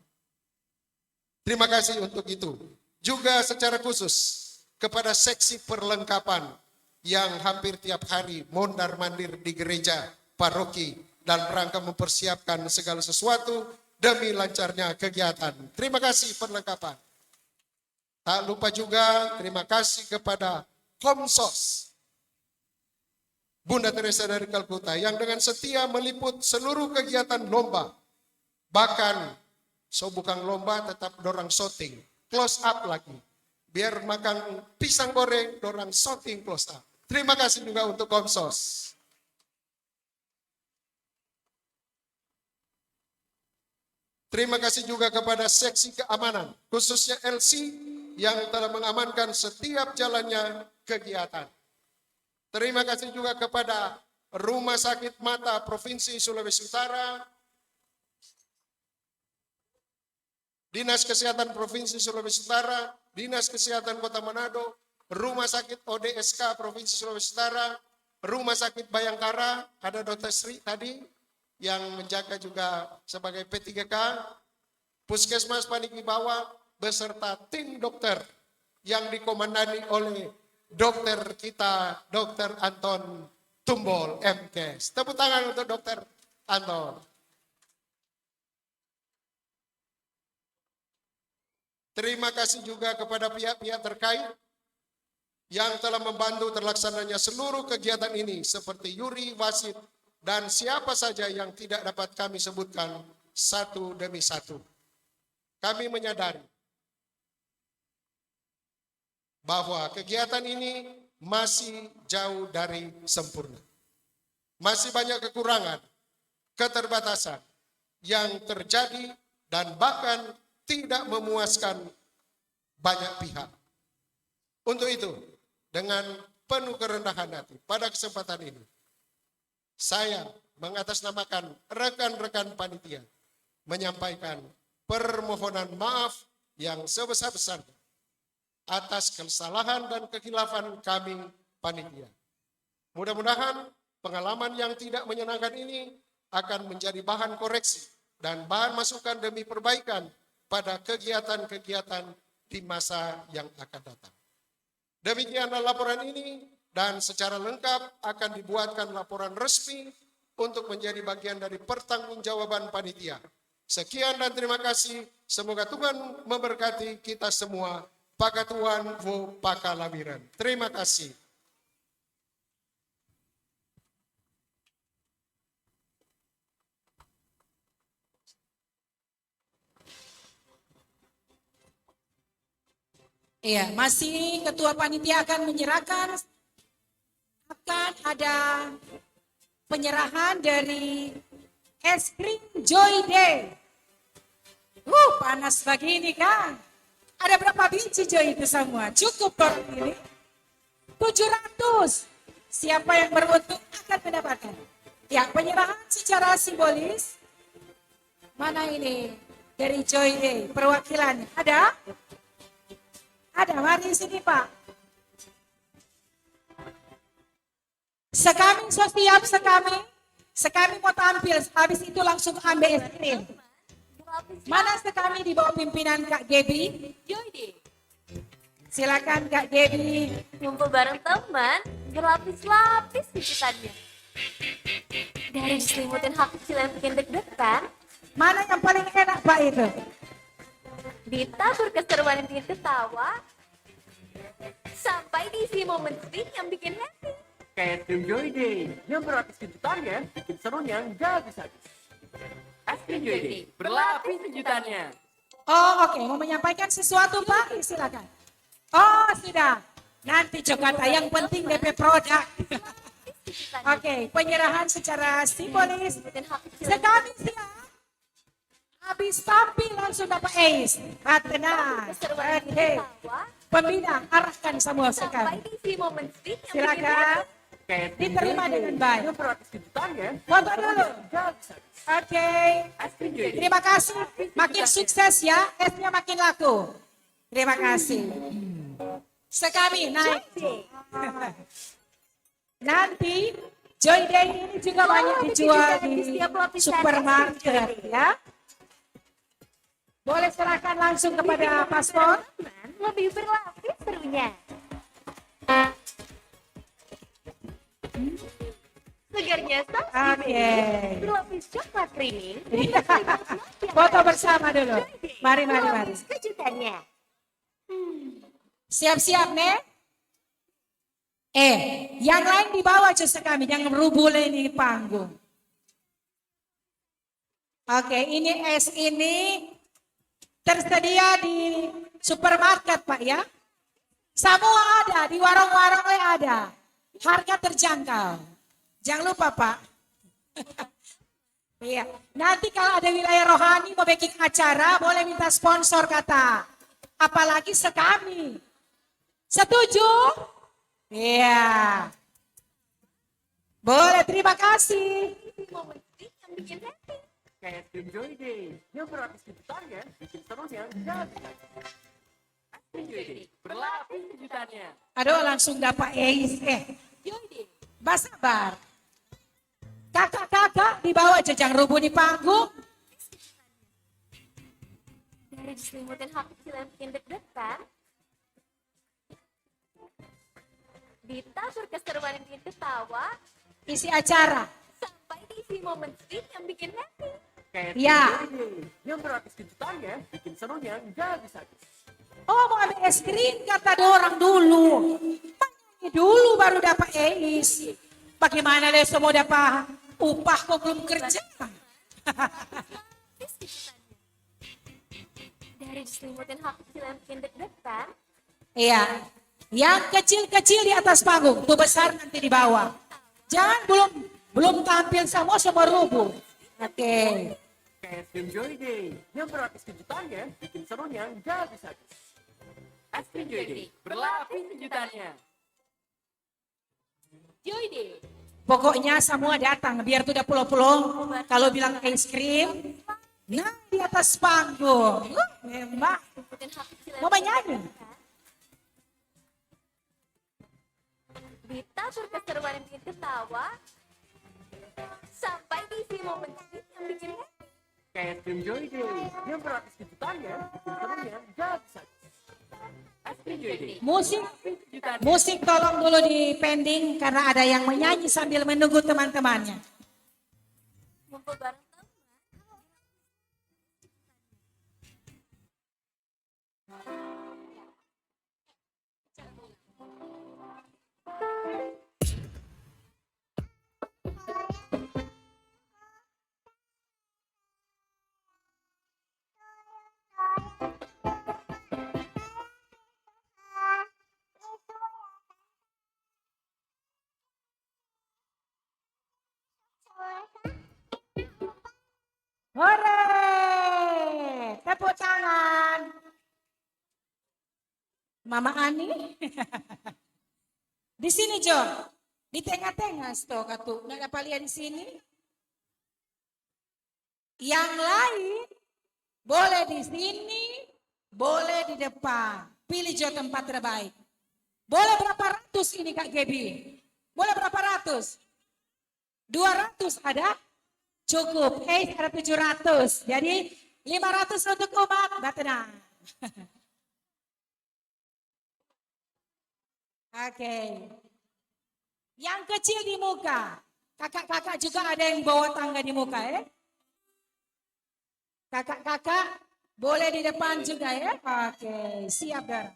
Terima kasih untuk itu. Juga secara khusus kepada seksi perlengkapan yang hampir tiap hari mondar-mandir di gereja paroki dalam rangka mempersiapkan segala sesuatu demi lancarnya kegiatan. Terima kasih perlengkapan. Tak lupa juga terima kasih kepada Komsos Bunda Teresa dari Kalkuta yang dengan setia meliput seluruh kegiatan lomba. Bahkan bukan lomba tetap dorang shooting, close up lagi. Biar makan pisang goreng, dorang shooting close up. Terima kasih juga untuk Komsos. Terima kasih juga kepada seksi keamanan, khususnya LC yang telah mengamankan setiap jalannya kegiatan. Terima kasih juga kepada Rumah Sakit Mata Provinsi Sulawesi Utara, Dinas Kesehatan Provinsi Sulawesi Utara, Dinas Kesehatan Kota Manado, Rumah Sakit ODSK Provinsi Sulawesi Utara, Rumah Sakit Bayangkara, ada Dr. Sri tadi yang menjaga juga sebagai P3K, Puskesmas Paniki Bawah, beserta tim dokter yang dikomandani oleh dokter kita, Dr. Anton Tumbol, MKes. Tepuk tangan untuk Dr. Anton. Terima kasih juga kepada pihak-pihak terkait yang telah membantu terlaksananya seluruh kegiatan ini seperti Yuri, Wasit, dan siapa saja yang tidak dapat kami sebutkan satu demi satu. Kami menyadari bahwa kegiatan ini masih jauh dari sempurna. Masih banyak kekurangan, keterbatasan yang terjadi dan bahkan tidak memuaskan banyak pihak. Untuk itu, dengan penuh kerendahan hati pada kesempatan ini, saya mengatasnamakan rekan-rekan panitia menyampaikan permohonan maaf yang sebesar-besarnya atas kesalahan dan kekhilafan kami panitia. Mudah-mudahan pengalaman yang tidak menyenangkan ini akan menjadi bahan koreksi dan bahan masukan demi perbaikan pada kegiatan-kegiatan di masa yang akan datang. Demikianlah laporan ini dan secara lengkap akan dibuatkan laporan resmi untuk menjadi bagian dari pertanggungjawaban panitia. Sekian dan terima kasih. Semoga Tuhan memberkati kita semua. Pakatuan Vo Pakalabiran. Terima kasih. Iya, masih ketua panitia akan menyerahkan, akan ada penyerahan dari es krim Joy Day. Panas begini kan. Ada berapa biji Joy itu semua? Cukup orang ini? 700. Siapa yang beruntung akan mendapatkan. Ya, penyerahan secara simbolis. Mana ini? Dari Joy Day, perwakilannya. Ada? Ada, mari sini Pak. Sekami so siap, sekami. Sekami mau tampil, habis itu langsung ambil es krim. Mana sekami di bawah pimpinan Kak Gebi? Joy deh. Silakan Kak Gebi. Ngumpul bareng teman, berlapis-lapis pijitannya. Dari diselimutin hak kecil yang bikin deg-degan, Mana yang paling enak Pak itu? ditabur keseruan yang bikin ketawa, sampai diisi momen sweet yang bikin happy. Kayak tim Joy Day yang berlapis kejutannya bikin serunya nggak habis-habis. Es krim Joy Day berlapis kejutannya. Oh oke, mau menyampaikan sesuatu Pak? Silakan. Oh sudah, nanti Jakarta yang penting DP produk. Oke, penyerahan secara simbolis. Sekali siap. Habis tampil langsung dapat ace. Tenang. Oke. Pembina arahkan semua Sampai sekali. diisi momen sweet yang bikin Silakan. Kayak tim Diterima Joy Day dengan baik. yang berlapis kejutannya Foto dulu. nggak habis-habis. Oke. Es krim Joy Day. Terima kasih. Makin sukses ya, esnya makin laku. Terima kasih. Sekami naik. Nanti Joy Day ini juga banyak dijual di supermarket ya. Boleh serahkan langsung kepada paspor. lebih berlapis serunya. Segarnya saus Oke. berlapis coklat creamy. Foto bersama dulu. Mari, mari, mari. Berlapis kejutannya. Siap-siap, Nek. Yang lain dibawa justru kami, jangan berubul ini panggung. Oke, ini es ini tersedia di supermarket, Pak ya. Semua ada, di warung-warung ada. Harga terjangkau. Jangan lupa, Pak. Iya. Nanti kalau ada wilayah rohani mau bikin acara, boleh minta sponsor kata. Apalagi sekami. Setuju? Iya. Boleh, terima kasih. Momen sweet yang bikin happy. Kayak tim Joy Day yang berlapis kejutannya bikin serunya nggak habis-habis. Es krim Joy Day berlapis kejutannya. Aduh, langsung dapat ace. Joy deh. Basabar. Kakak-kakak dibawa jejang rubuh di panggung. Dari diselimutin hak kecil yang bikin deg-degan, ditabur keseruan yang bikin ketawa, Isi acara. sampai diisi momen sweet yang bikin happy. Kayak Ya. tim Joy Day yang berlapis kejutannya bikin serunya nggak habis-habis. Oh, mau ambil es krim kata orang dulu. Panggil dulu baru dapat ace. Bagaimana deh semua dapat upah kok belum kerja? Lapis kejutannya. Dari diselimutin hak kecil yang bikin deg-degan, Iya. Yang kecil-kecil di atas panggung, tuh besar nanti di bawah. Jangan belum tampil semua rubuh. Oke. Kayak tim Joy Day yang berlapis kejutannya bikin serunya nggak habis-habis. Es krim Joy Day berlapis kejutannya. Joy deh. Pokoknya semua datang biar tuh udah pulau-pulau. Kalau bilang es krim, nah di atas panggung. Memang Diselimutin hak kecil yang mau bikin menyanyi. deg-degan, ditabur keseruan yang bikin ketawa, sampai diisi momen sweet yang bikin happy. Kayak tim Joy Day yang berlapis kejutannya bikin serunya nggak habis-habis. Es krim Joy Day Musik tolong dulu di pending karena ada yang menyanyi sambil menunggu teman-temannya. Ngumpul bareng teman, Mama Ani. Di sini Jo, di tengah-tengah stok katu. Nggak dapat lihat di sini. Yang lain boleh di sini, boleh di depan. Pilih Jo tempat terbaik. Boleh berapa ratus ini Kak Gebi? Boleh berapa ratus? 200 ada? Cukup. Ada 700. Jadi 500 untuk umat. Mbak tenang. Oke. Yang kecil di muka. Kakak-kakak juga ada yang bawa tangga di muka ya. Kakak-kakak boleh di depan juga ya. Oke, siap Dara.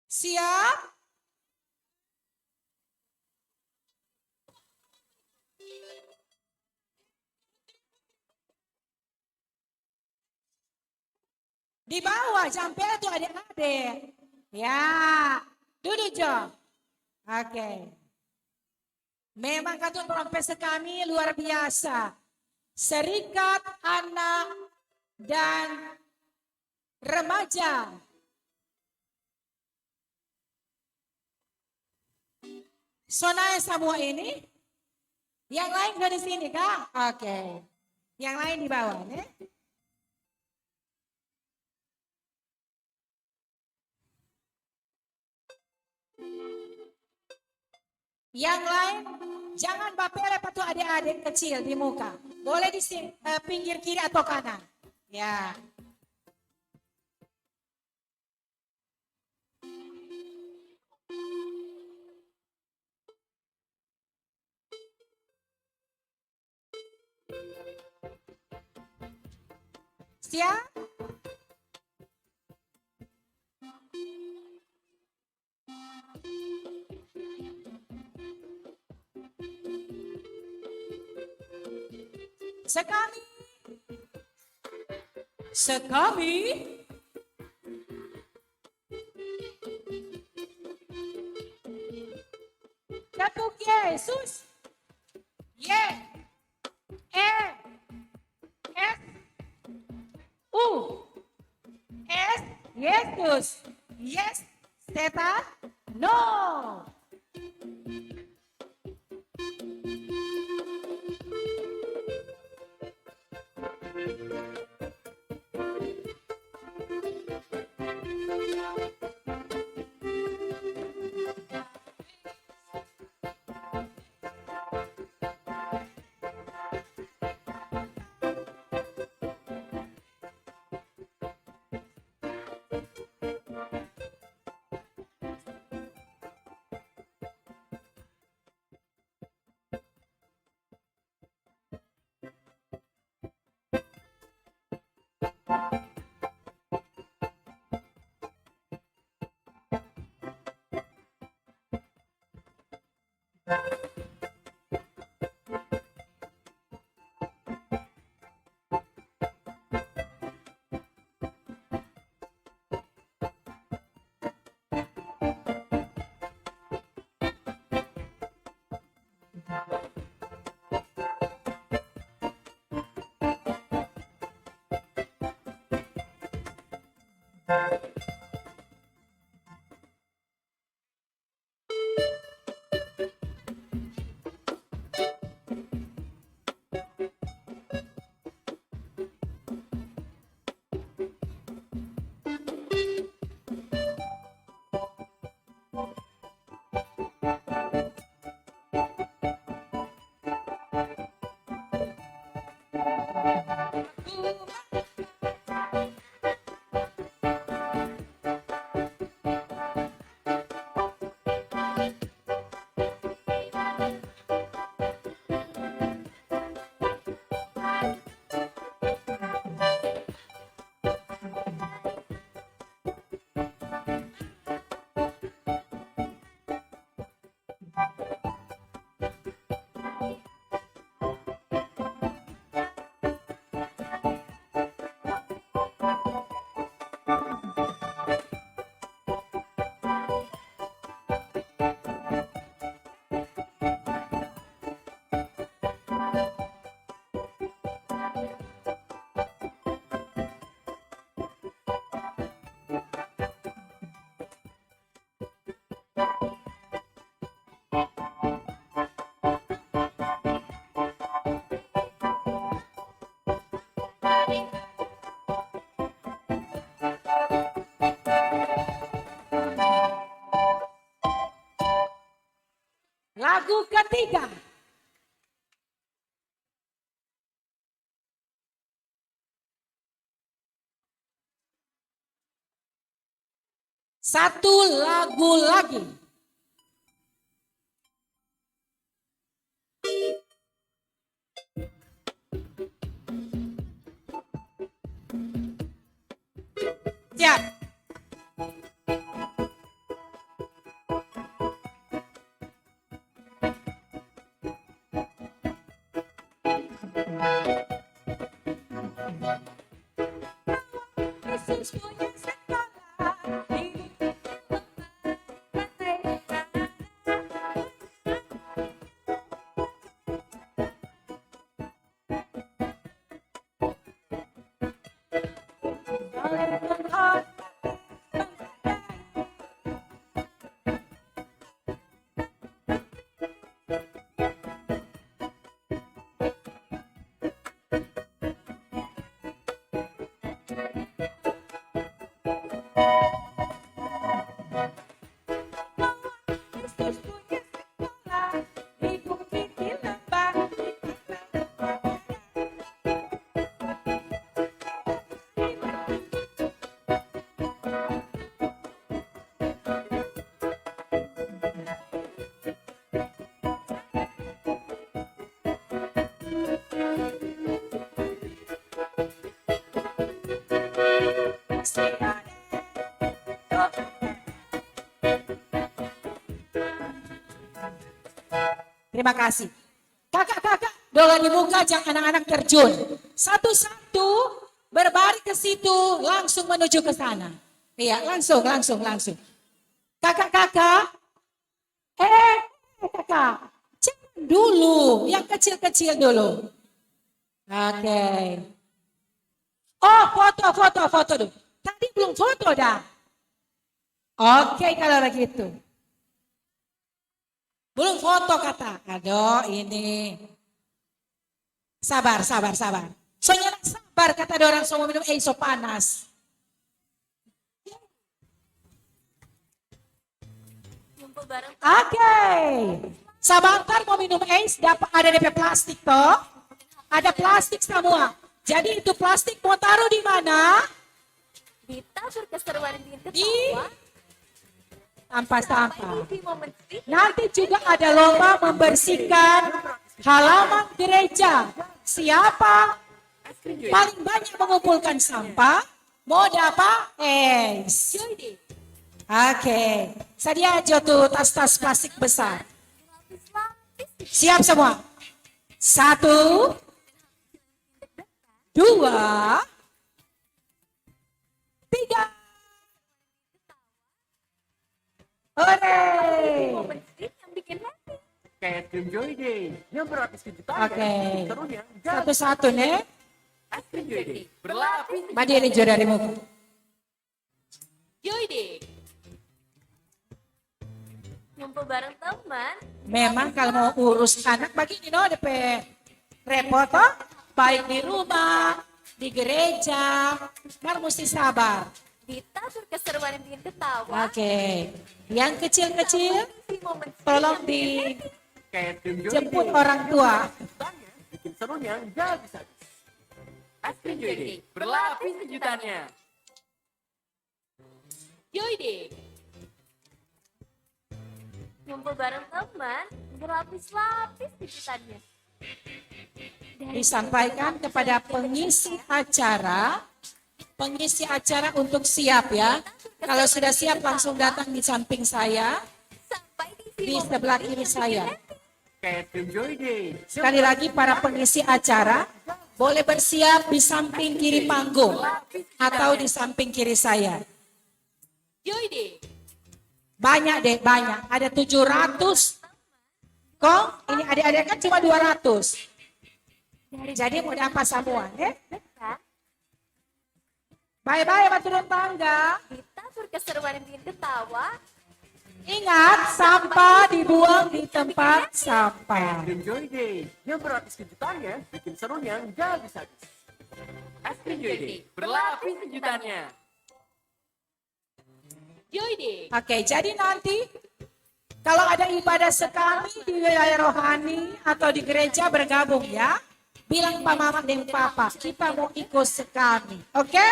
Siap? Di bawah jampel itu adik-adik. Ya, duduk Jo. Oke. Memang kartu trompet kami luar biasa. Serikat anak dan remaja. Sonai semua ini. Yang lain dari sini Kak? Oke. Yang lain di bawah nih. Yang lain, jangan bapele patu adik-adik kecil di muka. Boleh di pinggir kiri atau kanan. Ya. Siap? Sekali. Sekali. Ketuk Yesus. Y. E. S. U. S. Yesus. Yes. Setan. No. Lagu ketiga. Satu lagu lagi. Siap. Yesus punya sekolah di Yesus punya sekolah di bukit di lembah di Terima kasih. Kakak-kakak, doa di muka ajak anak-anak terjun. Satu-satu berbaris ke situ, langsung menuju ke sana. Iya, langsung. Kakak-kakak, kakak, jangan dulu, yang kecil-kecil dulu. Oke. Oh, foto dulu. Tadi belum foto dah. Oke, kalau begitu. Belum foto kata. Aduh ini. Sabar. Soalnya sabar kata ada orang semua minum so panas. Oke. Sabantar mau minum dapat ada DP plastik toh. Ada plastik semua. Jadi itu plastik mau taruh di mana? Ditabur keseruan dengan Di ketawa. sampah-sampah. Di momen sedih. Nanti juga ada lomba membersihkan halaman gereja. Siapa paling banyak mengumpulkan sampah, mau dapat es. Oke, sedia aja tuh tas-tas plastik besar. Siap semua? 1, 2, 3. Hore! Momen sedih yang bikin happy. Kayak krim Joy Day yang berlapis kejutan. Oke. Serunya Satu-satu nih. es krim Joy Day berlapis. Berdiri Jo darimu. Joy Day. Ngumpul bareng teman. Memang kalau mau urus anak begini no DP repot toh. Baik di rumah, di gereja, mar mesti sabar. Ditabur keseruan dengan ketawa. Oke, yang kecil-kecil Di momen sedih tolong yang bikin happy. Kayak krim Joy dijemput Day. orang tua. Kejutannya bikin serunya nggak bisa habis. Es krim Joy Day berlapis kejutannya. Joy Day. Ngumpul bareng teman, berlapis-lapis kejutannya. Disampaikan kepada pengisi acara untuk siap ya. Kalau sudah siap langsung datang di samping saya, Sampai di momen sebelah sedih kiri yang saya. bikin happy. Kayak krim Joy Day. Sekali lagi para pengisi acara boleh bersiap di samping kiri panggung atau di samping kiri saya. Joy Day. Banyak deh, banyak. Ada 700. Kok ini adik-adik kan cuma 200. Jadi mau dapat semua. Dekat, Bye-bye Pak turun tangga. ditabur keseruan dengan ketawa. Ingat, sampah dibuang di tempat sampah. Krim Joy Day yang berlapis kejutannya bikin serunya nggak bisa habis. Es krim Joy Day berlapis kejutannya. Joy Day. Oke, jadi nanti Kalau ada ibadah sekali di wilayah rohani atau di gereja bergabung ya. Bilang Pak Mama dan Papa, kita mau ikut sekali. Oke?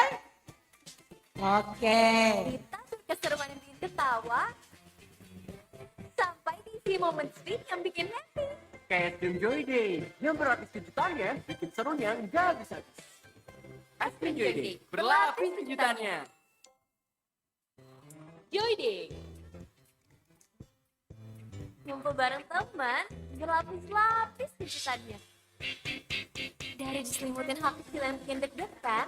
Oke. Kita keseruan yang bikin ketawa sampai di momen sweet yang bikin happy. Kayak tim Joy Day yang berlapis kejutannya bikin serunya nggak habis-habis. Es krim Joy Day, berlapis kejutannya. Joy Day. Ngumpul bareng teman, berlapis-lapis kejutannya. Dari diselimutin hak kecil yang bikin deg-degan,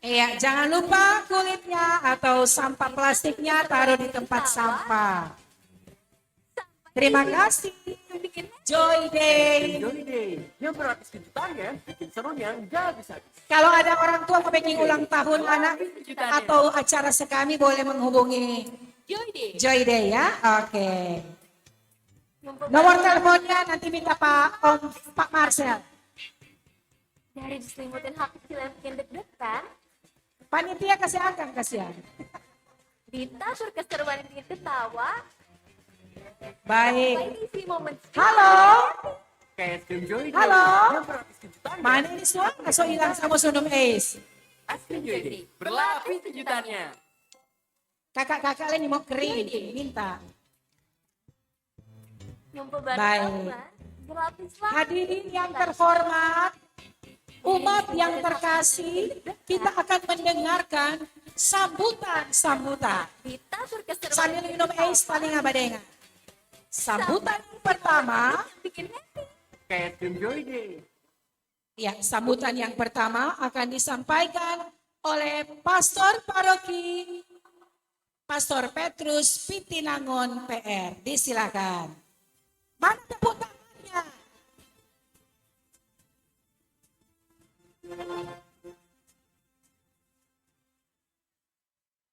Iya, jangan lupa kulitnya atau sampah plastiknya taruh di tempat sampah. Terima kasih. yang bikin Joy Day. Joy Day yang berlapis kejutannya bikin serunya nggak habis-habis. Kalau ada orang tua kepengen ulang tahun anak atau acara sekami boleh menghubungi Joy Day. Joy Day ya. Oke. Ngumpul Nomor bareng teleponnya nanti minta Pak Marcel. dari diselimutin hak kecil yang bikin deg-degan, Panitia kasih angkat kasihan. ditabur keseruan yang bikin ketawa Baik. sampai di momen sweet. Halo. Kayak tim Joy Day Halo. yang berlapis kejutannya. Mana ini suara so hilang sama Sunum Ace. Es krim Joy Day, berlapis kejutannya. Kakak-kakak lain mau kering, minta. Ngumpul bareng Baik. teman, berlapis-lapis. Hadirin yang terhormat, umat yang terkasih, kita akan mendengarkan sambutan-sambutan. Ditabur keseruan Sambil yang minum bikin es ketawa paling abadengan. Sambutan yang pertama, yang bikin happy. Kayak tim Joy Day. ya sambutan yang pertama akan disampaikan oleh Pastor Paroki Pastor Petrus Pitinangon PR. Disilakan. Mana tepuk tangannya?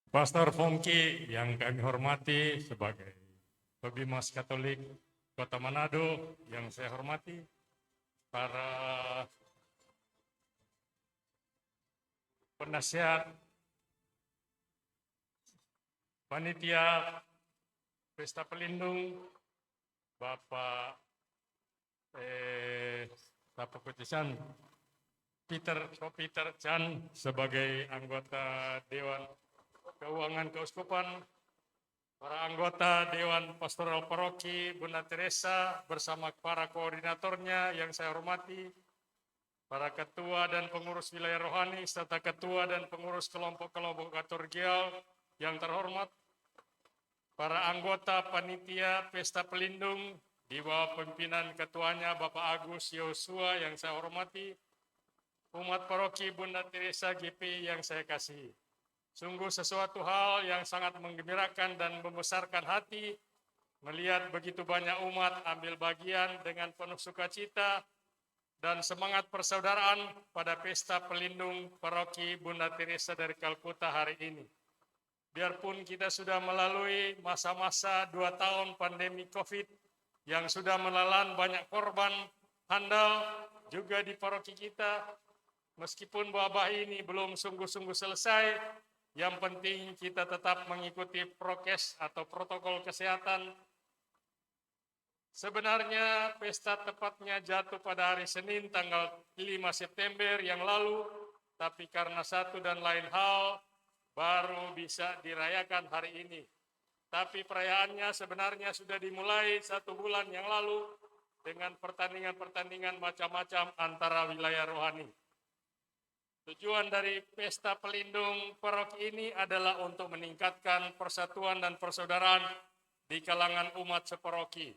Pastor Fongki yang kami hormati sebagai Pebimas Katolik Kota Manado yang saya hormati, para penasihat, panitia Pesta Pelindung, Bapak Peter Chan sebagai anggota Dewan Keuangan Keuskupan, para anggota Dewan Pastoral Paroki Bunda Teresa bersama para koordinatornya yang saya hormati, para ketua dan pengurus wilayah rohani serta ketua dan pengurus kelompok-kelompok liturgial yang terhormat, para anggota panitia Pesta Pelindung di bawah pimpinan ketuanya Bapak Agus Yosua yang saya hormati, umat paroki Bunda Teresa GP yang saya kasihi. Sungguh sesuatu hal yang sangat menggembirakan dan membesarkan hati melihat begitu banyak umat ambil bagian dengan penuh sukacita dan semangat persaudaraan pada Pesta Pelindung Paroki Bunda Teresa dari Kalkuta hari ini. Biarpun kita sudah melalui masa-masa 2 tahun pandemi COVID yang sudah menelan banyak korban handal juga di paroki kita, meskipun wabah ini belum sungguh-sungguh selesai, yang penting kita tetap mengikuti prokes atau protokol kesehatan. Sebenarnya pesta tepatnya jatuh pada hari Senin tanggal 5 September yang lalu, tapi karena satu dan lain hal baru bisa dirayakan hari ini. Tapi perayaannya sebenarnya sudah dimulai 1 bulan yang lalu dengan pertandingan-pertandingan macam-macam antara wilayah rohani. Tujuan dari Pesta Pelindung Paroki ini adalah untuk meningkatkan persatuan dan persaudaraan di kalangan umat separoki.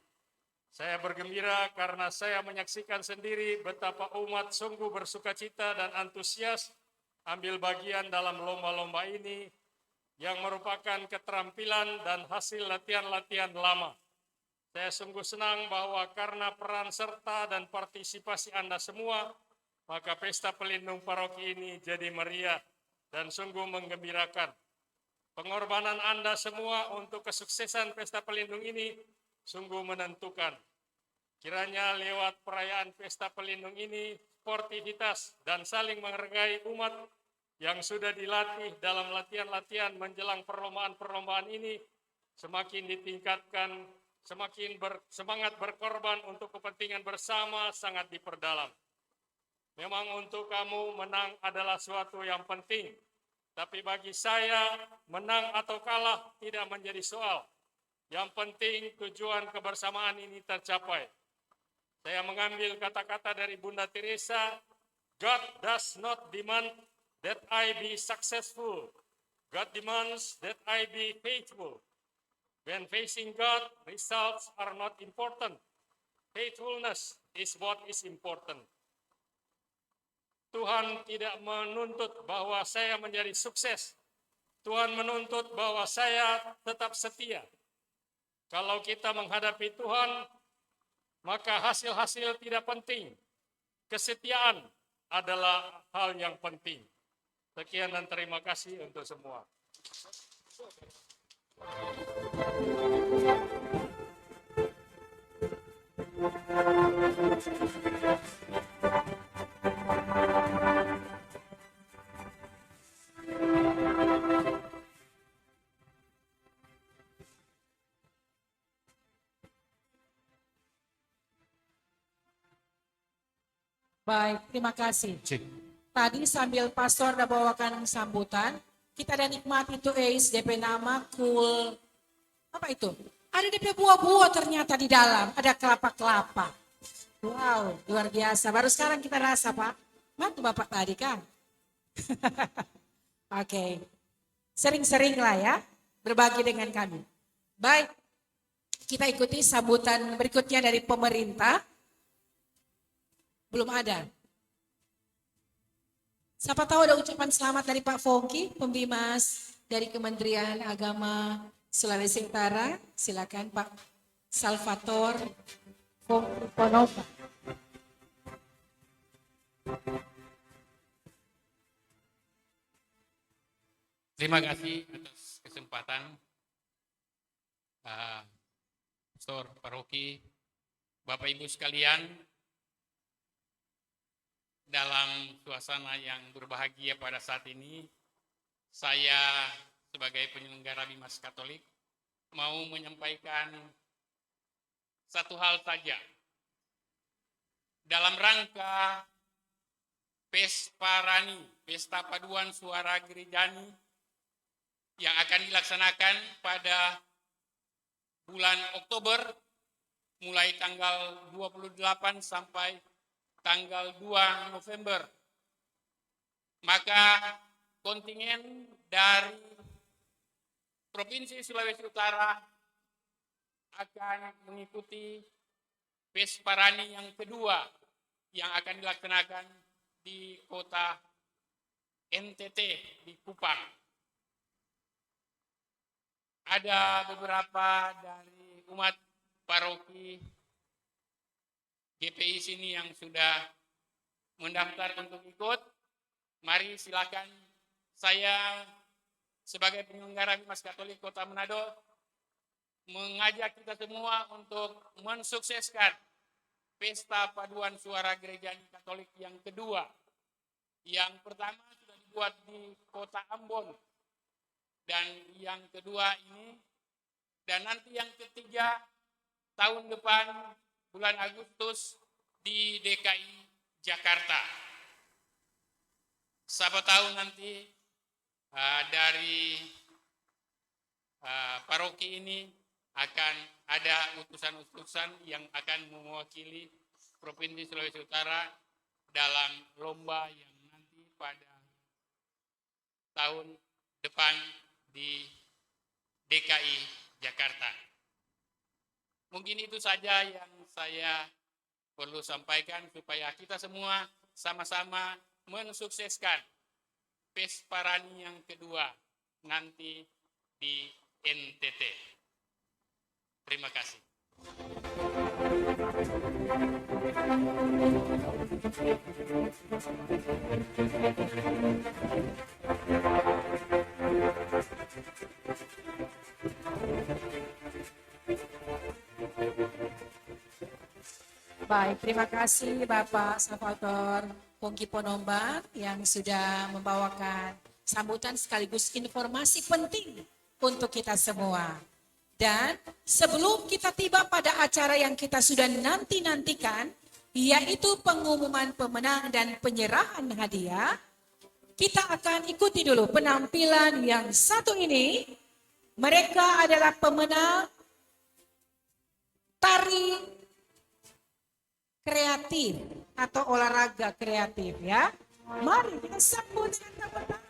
Saya bergembira karena saya menyaksikan sendiri betapa umat sungguh bersukacita dan antusias ambil bagian dalam lomba-lomba ini yang merupakan keterampilan dan hasil latihan-latihan lama. Saya sungguh senang bahwa karena peran serta dan partisipasi Anda semua, maka Pesta Pelindung Paroki ini jadi meriah dan sungguh menggembirakan. Pengorbanan Anda semua untuk kesuksesan Pesta Pelindung ini sungguh menentukan. Kiranya lewat perayaan Pesta Pelindung ini, sportivitas dan saling menghargai umat yang sudah dilatih dalam latihan-latihan menjelang perlombaan-perlombaan ini semakin ditingkatkan semakin semangat berkorban untuk kepentingan bersama sangat diperdalam. Memang untuk kamu menang adalah suatu yang penting, tapi bagi saya menang atau kalah tidak menjadi soal. Yang penting tujuan kebersamaan ini tercapai. Saya mengambil kata-kata dari Bunda Teresa, God does not demand that I be successful. God demands that I be faithful. When facing God, results are not important. Faithfulness is what is important. Tuhan tidak menuntut bahwa saya menjadi sukses. Tuhan menuntut bahwa saya tetap setia. Kalau kita menghadapi Tuhan, maka hasil-hasil tidak penting. Kesetiaan adalah hal yang penting. Sekian dan terima kasih untuk semua. Baik, terima kasih. Tadi sambil pastor udah bawakan sambutan, kita ada nikmati itu DP nama cool. Apa itu? Ada DP buah-buah ternyata di dalam, ada kelapa-kelapa. Wow, luar biasa. Baru sekarang kita rasa, Pak. Mantu Bapak tadi kan? Oke. Sering-sering lah ya, berbagi dengan kami. Baik, kita ikuti sambutan berikutnya dari pemerintah. Belum ada. Siapa tahu ada ucapan selamat dari Pak Fongki, Pembimas dari Kementerian Agama Sulawesi Utara. Silakan Pak Salvator Fongki Ponova. Terima kasih atas kesempatan Pastor Paroki, Bapak Ibu sekalian, dalam suasana yang berbahagia pada saat ini, saya sebagai penyelenggara Bimas Katolik mau menyampaikan satu hal saja. Dalam rangka Pesparani, Pesta Paduan Suara Gerejani, yang akan dilaksanakan pada bulan Oktober, mulai tanggal 28 sampai tanggal 2 November. Maka kontingen dari Provinsi Sulawesi Utara akan mengikuti Pesparani yang kedua yang akan dilaksanakan di kota NTT di Kupang. Ada beberapa dari umat paroki GPI sini yang sudah mendaftar untuk ikut. Mari silakan, saya sebagai penyelenggara Bimas Katolik Kota Manado mengajak kita semua untuk mensukseskan Pesta Paduan Suara Gerejani Katolik yang kedua. Yang pertama sudah dibuat di Kota Ambon, dan yang kedua ini, dan nanti yang ketiga tahun depan bulan Agustus di DKI Jakarta. Siapa tahu nanti dari paroki ini akan ada utusan-utusan yang akan mewakili Provinsi Sulawesi Utara dalam lomba yang nanti pada tahun depan di DKI Jakarta. Mungkin itu saja yang saya perlu sampaikan supaya kita semua sama-sama mensukseskan Pesparani yang kedua nanti di NTT. Terima kasih. Baik, terima kasih Bapak Salvator Pongki Ponomba yang sudah membawakan sambutan sekaligus informasi penting untuk kita semua. Dan sebelum kita tiba pada acara yang kita sudah nanti-nantikan, yaitu pengumuman pemenang dan penyerahan hadiah, kita akan ikuti dulu penampilan yang satu ini. Mereka adalah pemenang tari kreatif atau olahraga kreatif ya. Mari kita sambut dengan tepuk tangan.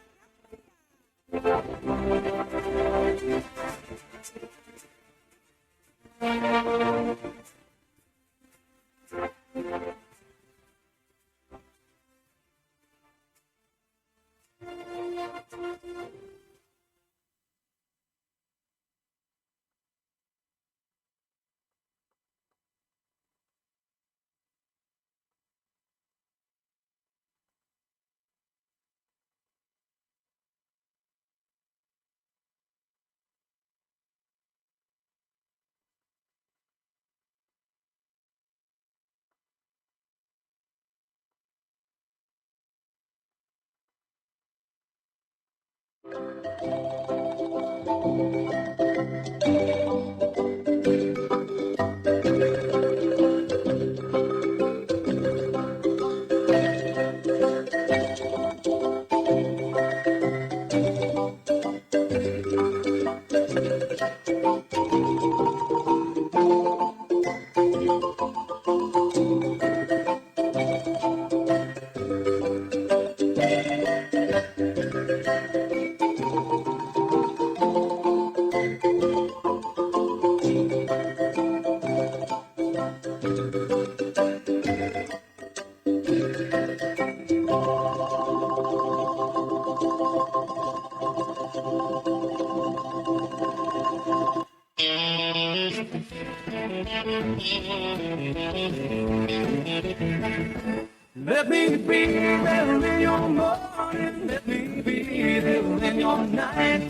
Let me be there in your morning, let me be there in your night.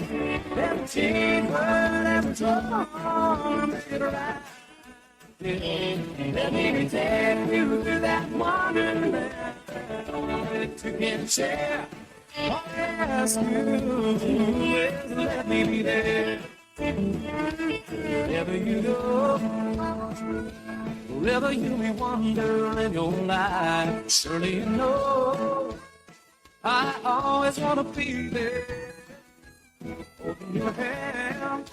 Let me change whatever's wrong, make it right. Let me take you to that wonderland that you can share. All I ask you is let me be there. Wherever you go, wherever you may wander in your life, surely you know I always want to be there. Open your hand,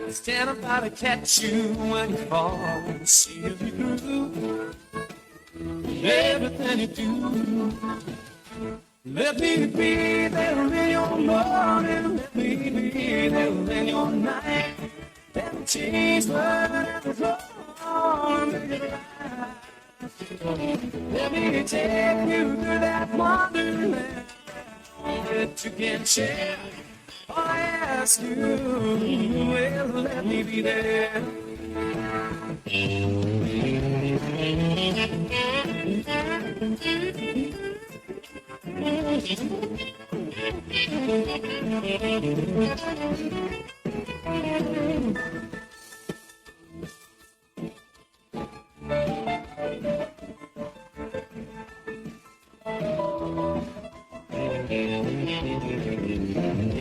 stand by to catch you when you fall, see if you do everything you do. Let me be there in your morning, let me be there in your night. Let me change whatever's wrong, make it right. Let me take you to that wonderland that you can share. All I ask you is let me be there.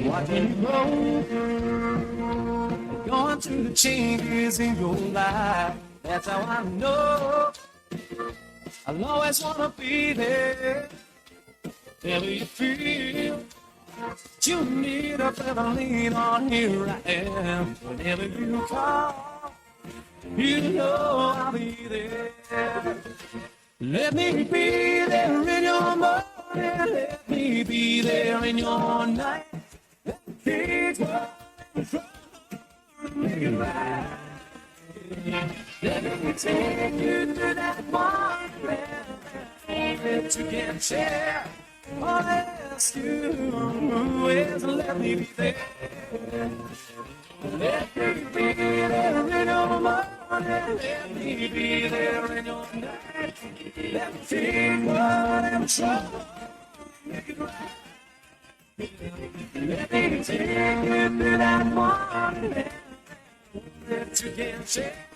Watching you grow, going through the changes in your life. That's how I know I'll always wanna be there. Wherever you feel you need a friend, lean on, here I am. Whenever you call, you know I'll be there. Let me be there in your morning, let me be there in your night. Let make it right. Let me take you to that wonderland that you can share. All I ask you is let me be there. Let me be there in your morning, let me be there in your night. Let me take what I'm trying, make it right. Let me take you to that wonderland that you can share.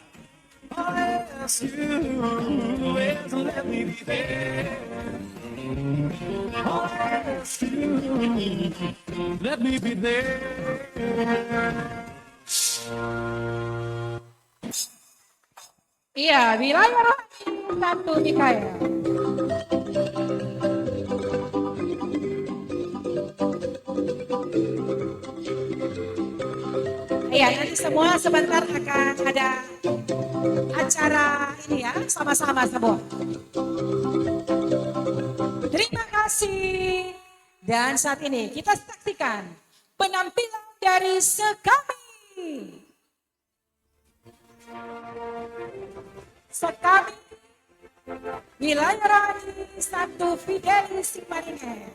All I ask you is let me be there. All I ask you, let me be there. Iya, wilayah rohani Santo Mikael. Iya, nanti semua sebentar akan ada acara ini ya, sama-sama semua. Terima kasih. Dan saat ini kita saksikan penampilan dari Sekami. Sekami wilayah rohani Santo Fidelis Mariner.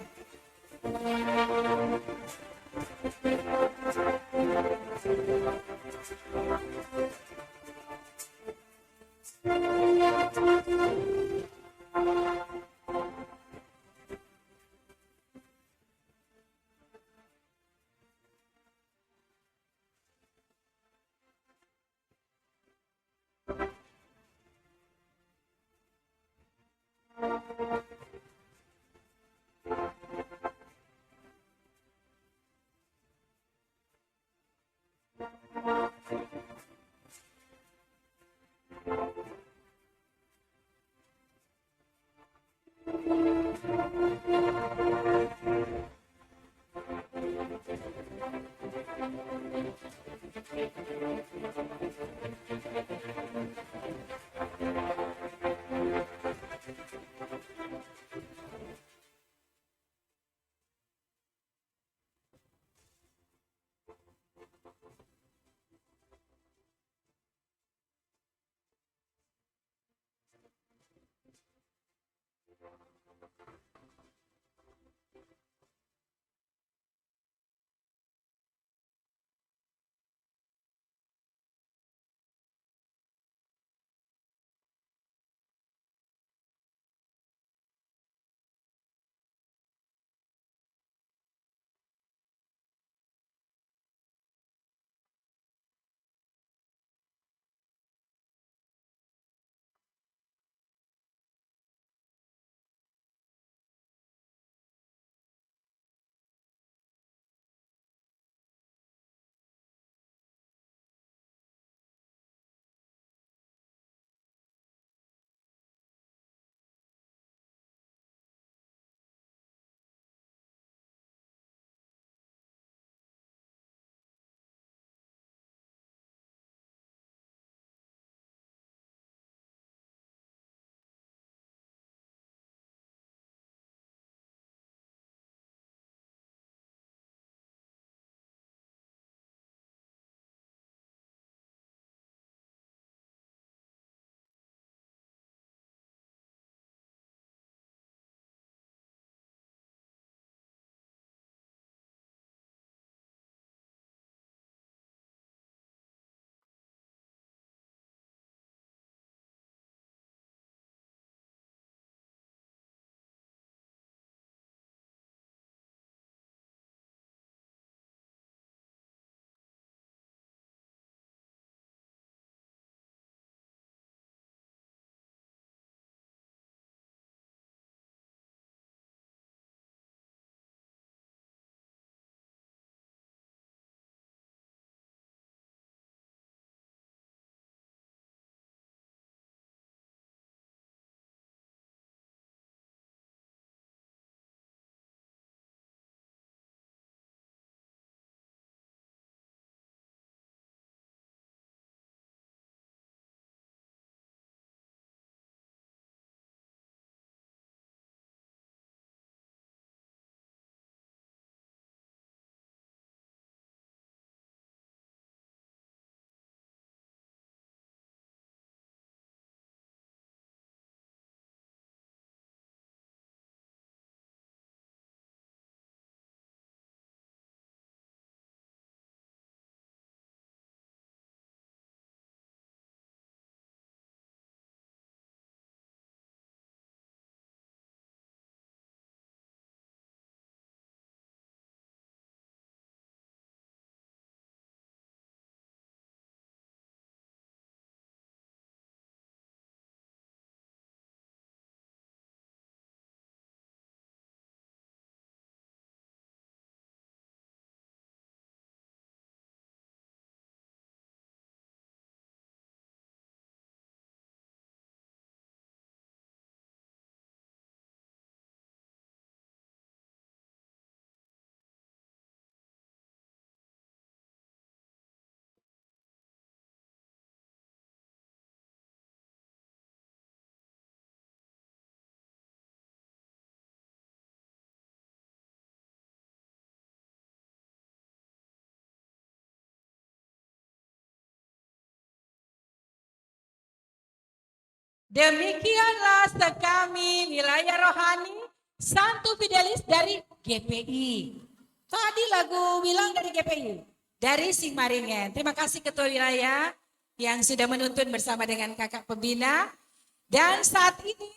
Demikianlah sekami wilayah rohani Santo Fidelis dari GPI. Tadi lagu bilang dari GPI, dari Singmaringen. Terima kasih Ketua Wilayah yang sudah menuntun bersama dengan kakak pembina. Dan saat ini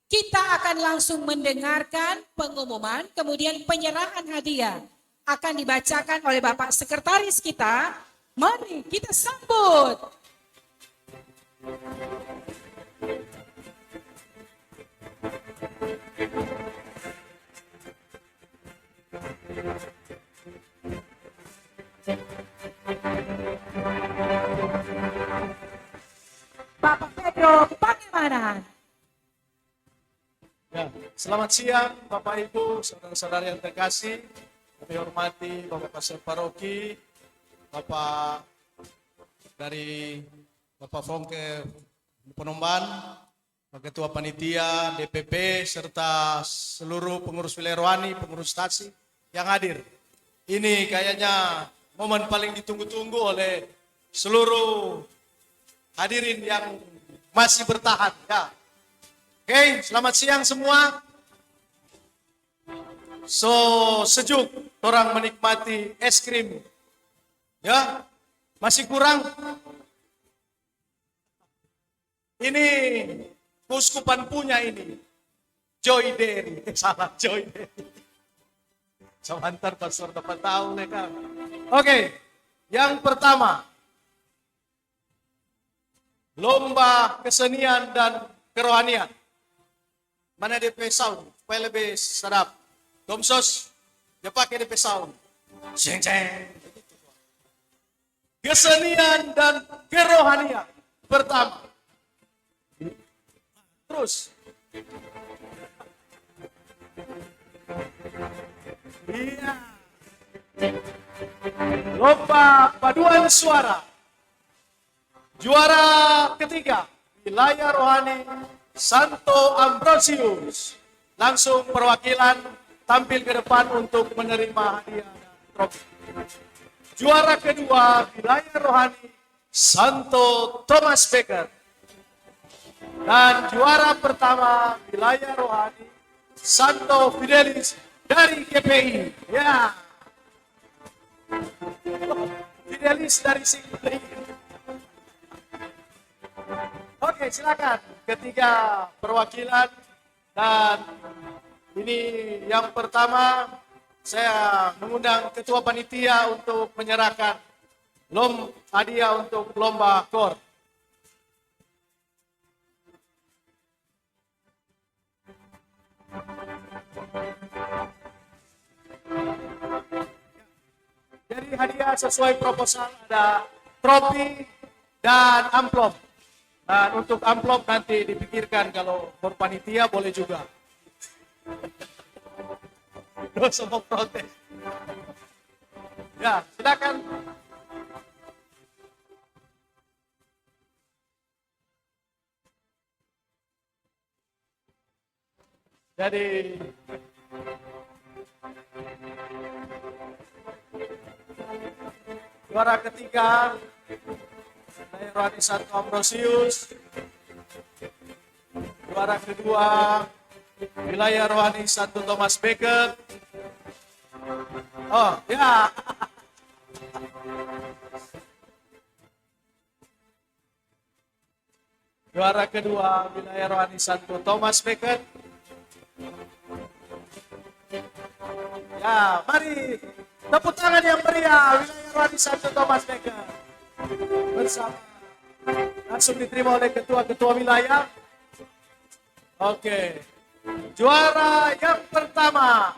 kita akan langsung mendengarkan pengumuman, kemudian penyerahan hadiah akan dibacakan oleh Bapak Sekretaris kita. Mari kita sambut. Bapak Pedro, bagaimana? Ya, selamat siang Bapak Ibu, saudara-saudara yang terkasih. Kami hormati Bapak Pastor Paroki, Bapak dari Bapak Fongke Penomban, Pak Ketua Panitia, DPP, serta seluruh pengurus wilayah rohani, pengurus stasi yang hadir. Ini kayaknya momen paling ditunggu-tunggu oleh seluruh hadirin yang masih bertahan. Ya. Oke, selamat siang semua. So sejuk orang menikmati es krim. Ya, masih kurang. Ini keuskupan punya ini. Joy Dairy. Salah, Joy Dairy. Sebentar pastor dapat tahu mereka. Oke, yang pertama. Lomba kesenian dan kerohanian. Mana DP sound? Supaya lebih sedap. Tom Sos, dia pakai DP sound. Ceng ceng. Kesenian dan kerohanian. Pertama. Terus. Iya. Lomba paduan suara. Juara ketiga, wilayah rohani Santo Ambrosius. Langsung perwakilan tampil ke depan untuk menerima hadiah dan trofi. Juara kedua, wilayah rohani Santo Thomas Becker. Dan juara pertama, wilayah rohani Santo Fidelis dari GPI. Ya. Fidelis dari Singmaringen. Oke, silakan. Ketiga perwakilan dan ini yang pertama saya mengundang Ketua Panitia untuk menyerahkan hadiah untuk lomba KOR. Jadi hadiah sesuai proposal ada trofi dan amplop. Dan untuk amplop nanti dipikirkan kalau berpanitia boleh juga. Terus semua protes. Ya, silakan. Jadi juara ketiga wilayah rohani Santo Ambrosius. Juara kedua wilayah rohani Santo Thomas Becker. Oh ya. Juara kedua wilayah rohani Santo Thomas Becker. Ya, mari tepuk tangan yang meriah wilayah rohani Santo Thomas Becker. Bersama langsung diterima oleh ketua-ketua wilayah. Oke. Juara yang pertama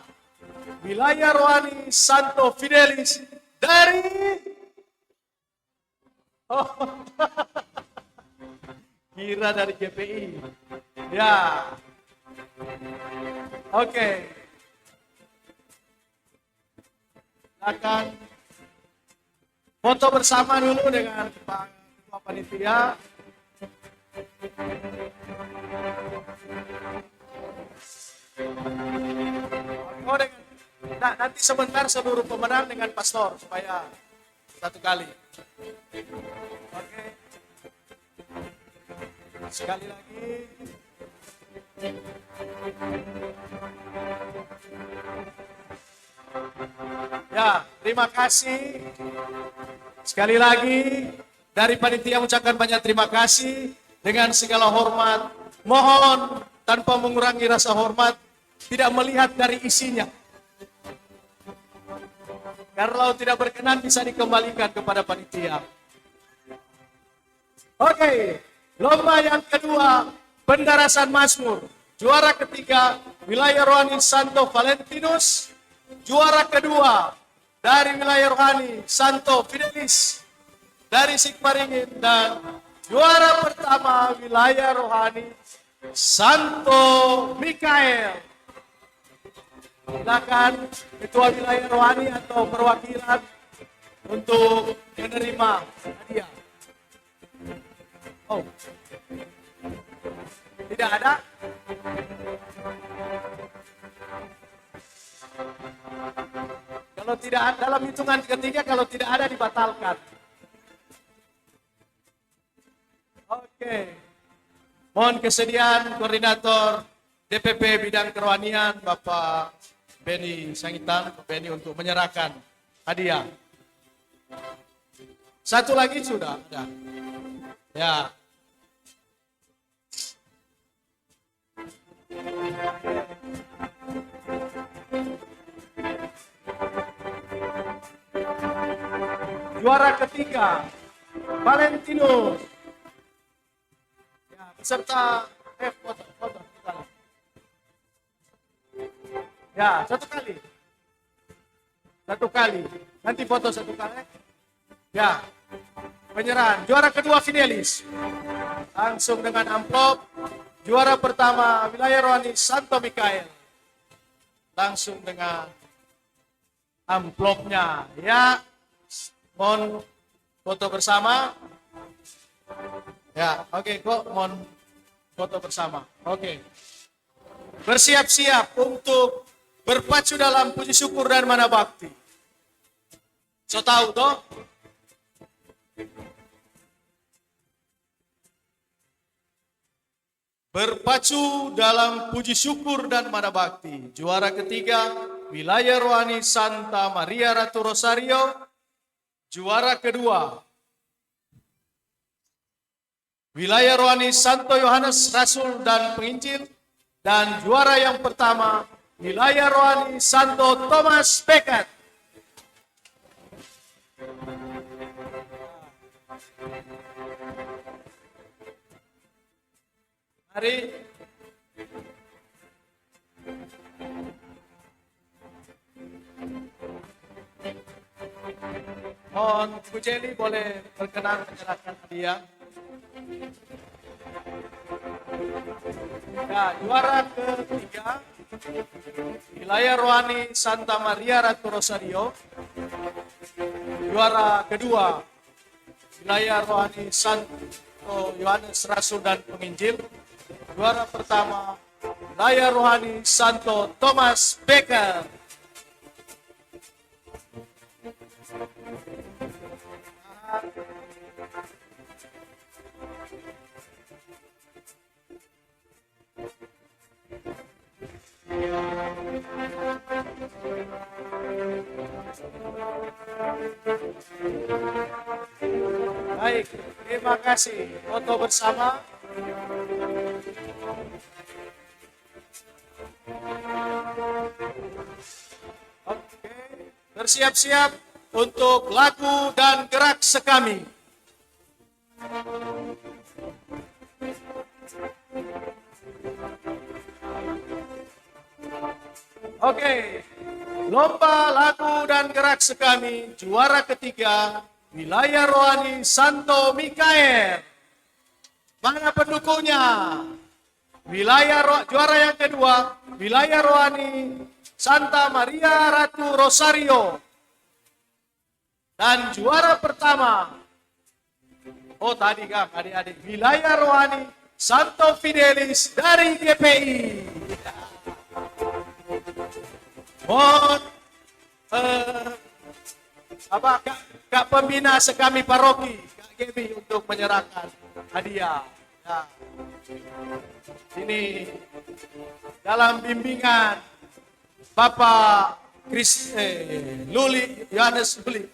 wilayah rohani Santo Fidelis dari kira dari GPI. Ya. Oke. Akan foto bersama dulu dengan Pak Ketua Panitia. Oh, nanti sebentar seluruh pemenang dengan pastor supaya satu kali. Oke. sekali lagi. Ya, terima kasih. Sekali lagi, dari panitia ucapkan banyak terima kasih dengan segala hormat. Mohon tanpa mengurangi rasa hormat, tidak melihat dari isinya. Kalau tidak berkenan bisa dikembalikan kepada panitia. Oke, lomba yang kedua, pendarasan Mazmur. Juara ketiga, wilayah rohani Santo Valentinus. Juara kedua, dari wilayah rohani Santo Fidelis dari Sigmaringin, dan juara pertama wilayah rohani Santo Mikael. Silakan ketua wilayah rohani atau perwakilan untuk menerima hadiah. Oh, tidak ada? Kalau tidak ada, dalam hitungan ketiga, kalau tidak ada dibatalkan. Oke. Mohon kesediaan koordinator DPP bidang kerohanian Bapak Beni Sangitan, Beni, untuk menyerahkan hadiah. Satu lagi sudah ada. Ya. Juara ketiga, Valentinus. Ya, beserta foto. Ya, satu kali. Nanti foto satu kali. Ya, penyerahan. Juara kedua Fidelis. Langsung dengan amplop. Juara pertama wilayah rohani Santo Mikael. Langsung dengan amplopnya. Ya. Mohon foto bersama. Ya, oke kok, mohon foto bersama. Oke. Bersiap-siap untuk berpacu dalam puji syukur dan mana bakti. So tahu toh? Berpacu dalam puji syukur dan mana bakti. Juara ketiga, wilayah rohani Santa Maria Ratu Rosario. Juara kedua, wilayah rohani Santo Yohanes Rasul dan Penginjil. Dan juara yang pertama, wilayah rohani Santo Thomas Becket. Mari. Mohon Bu Jelly boleh berkenan menyerahkan hadiah. Ya, juara ketiga, wilayah rohani Santa Maria Ratu Rosario. Juara kedua, wilayah rohani Santo Yohanes Rasul dan Penginjil. Juara pertama, wilayah rohani Santo Thomas Becket. Baik, terima kasih. Foto bersama. Oke, bersiap-siap untuk lagu dan gerak sekami. Oke, lomba lagu dan gerak sekami, juara ketiga, wilayah rohani Santo Mikael. Mana pendukungnya? Juara yang kedua, wilayah rohani Santa Maria Ratu Rosario. Dan juara pertama, oh tadi kan adik-adik, wilayah rohani Santo Fidelis dari GPI. Mohon Kak Pembina sekami paroki, Kak Gebi, untuk menyerahkan hadiah. Ya. Ini dalam bimbingan Bapak Luli, Yohanes Luli.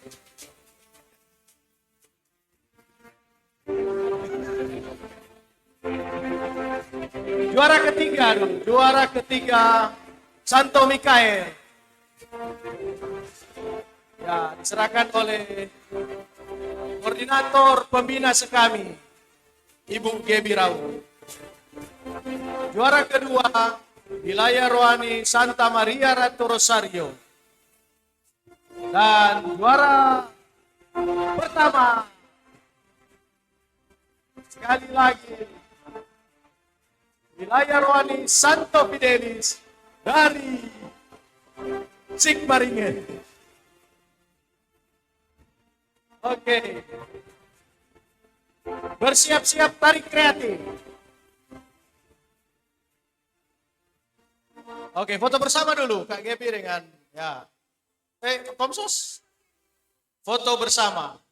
Juara ketiga Santo Mikael. Ya, diserahkan oleh koordinator pembina sekami, Ibu Gebi Raul. Juara kedua, wilayah rohani Santa Maria Ratu Rosario. Dan juara pertama, sekali lagi, wilayah rohani Santo Fidelis dari Sigmaringen. Oke. Bersiap-siap tarik kreatif. Oke, foto bersama dulu Kak Gebi dengan ya. Komsos. Foto bersama.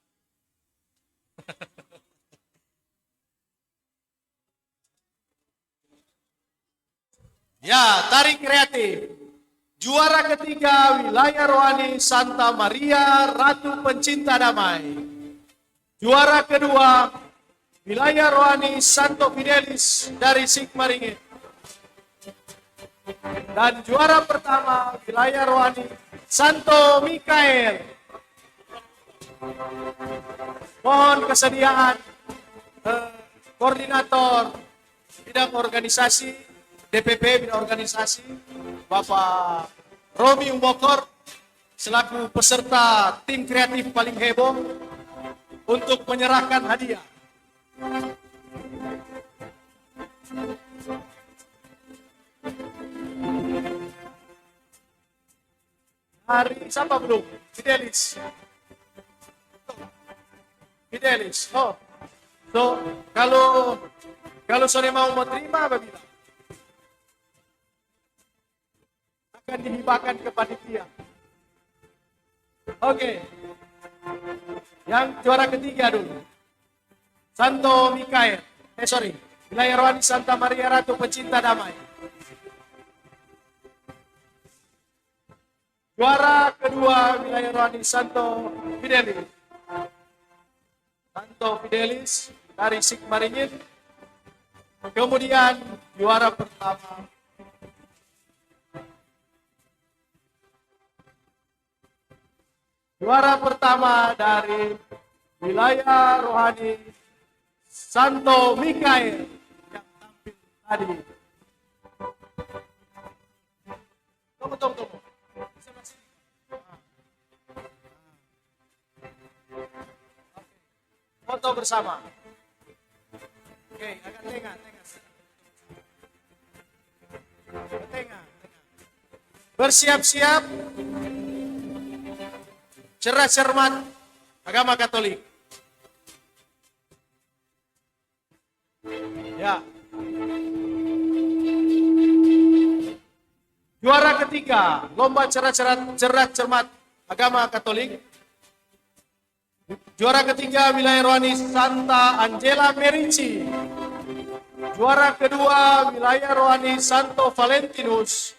Ya, tarik kreatif. Juara ketiga wilayah rohani Santa Maria Ratu Pencinta Damai. Juara kedua wilayah rohani Santo Fidelis dari Sigmaringen. Dan juara pertama wilayah rohani Santo Mikael. Mohon kesediaan koordinator bidang organisasi DPP bidang organisasi Bapak Romi Umokor selaku peserta tim kreatif paling heboh untuk menyerahkan hadiah. Hari siapa belum? Fidelis. Fidelis. Oh. So, kalau sore mau terima apa bilang? Akan dihibahkan ke panitia. Oke. Yang juara ketiga dulu. Santo Mikael. Wilayah rohani Santa Maria Ratu Pencinta Damai. Juara kedua wilayah rohani Santo Fidelis. Santo Fidelis dari Sigmaringen. Kemudian juara pertama dari wilayah rohani Santo Mikael yang tampil tadi. Tunggu. Foto bersama. Oke, agak tengah. Bersiap-siap. Cerdas cermat agama Katolik. Ya. Juara ketiga, lomba cerdas cermat agama Katolik. Juara ketiga wilayah rohani Santa Angela Merici. Juara kedua wilayah rohani Santo Valentinus.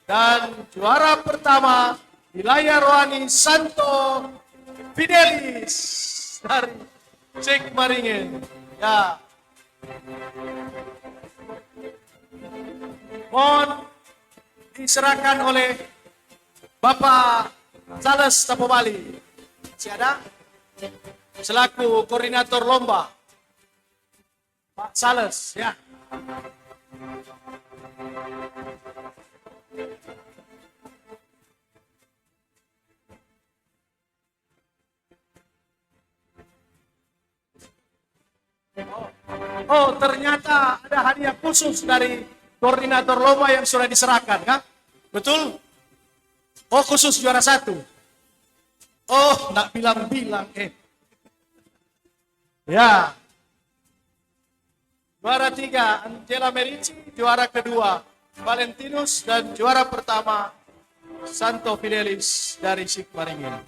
Dan juara pertama wilayah rohani Santo Fidelis dari Sigmaringen. Ya. Mohon diserahkan oleh Bapak Charles Tapobali. Masih ada? Selaku koordinator lomba. Pak Charles, ya. Oh, ternyata ada hadiah khusus dari koordinator lomba yang sudah diserahkan, kan? Betul? Oh, khusus juara 1. Oh, nak bilang-bilang, Ya. Juara 3, Angela Merici. Juara kedua, Valentinus. Dan juara pertama, Santo Fidelis dari Sigmaringen.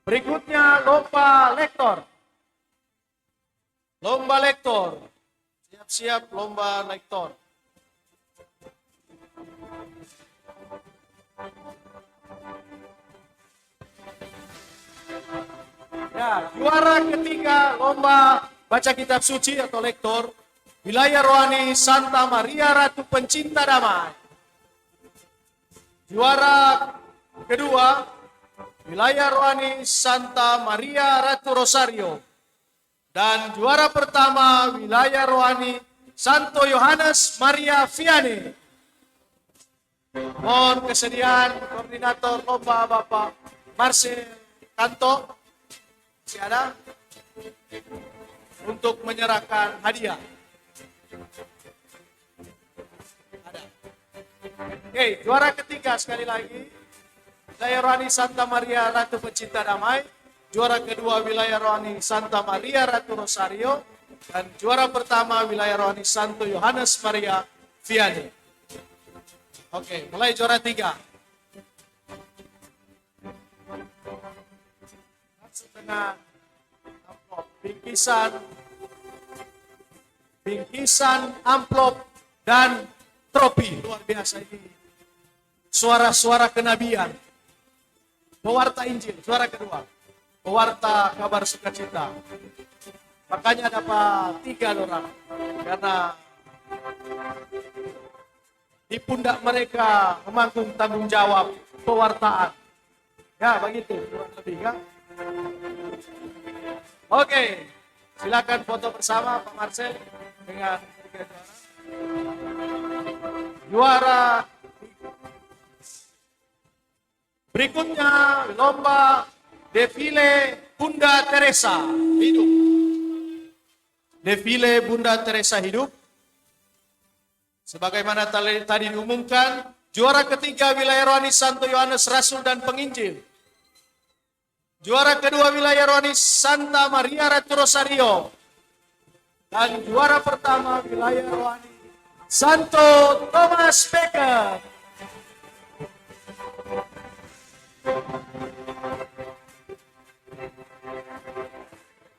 Berikutnya lomba lektor. Lomba lektor. Siap-siap lomba lektor. Ya, juara ketiga lomba baca kitab suci atau lektor, wilayah rohani Santa Maria Ratu Pencinta Damai. Juara kedua, wilayah rohani Santa Maria Ratu Rosario. Dan juara pertama, wilayah rohani Santo Yohanes Maria Vianney. Mohon kesediaan koordinator lomba Bapak Marcel Kanto. Masih ada? Untuk menyerahkan hadiah. Ada. Oke, juara ketiga sekali lagi. Wilayah rohani Santa Maria Ratu Pencinta Damai. Juara kedua wilayah rohani Santa Maria Ratu Rosario. Dan juara pertama wilayah rohani Santo Yohanes Maria Vianney. Oke, mulai juara 3. Langsung dengan amplop, bingkisan amplop dan trofi. Luar biasa ini. Suara-suara kenabian. Pewarta Injil, suara kedua. Pewarta kabar sukacita. Makanya dapat 3 orang. Karena di pundak mereka memanggung tanggung jawab pewartaan. Ya, begitu kurang lebih kan? Oke, silakan foto bersama Pak Marcel dengan 3 juara. Berikutnya lomba defile Bunda Teresa hidup. Defile Bunda Teresa hidup. Sebagaimana tadi diumumkan, juara ketiga wilayah rohani Santo Yohanes Rasul dan Penginjil. Juara kedua wilayah rohani Santa Maria Ratu Rosario. Dan juara pertama wilayah rohani Santo Thomas Becket.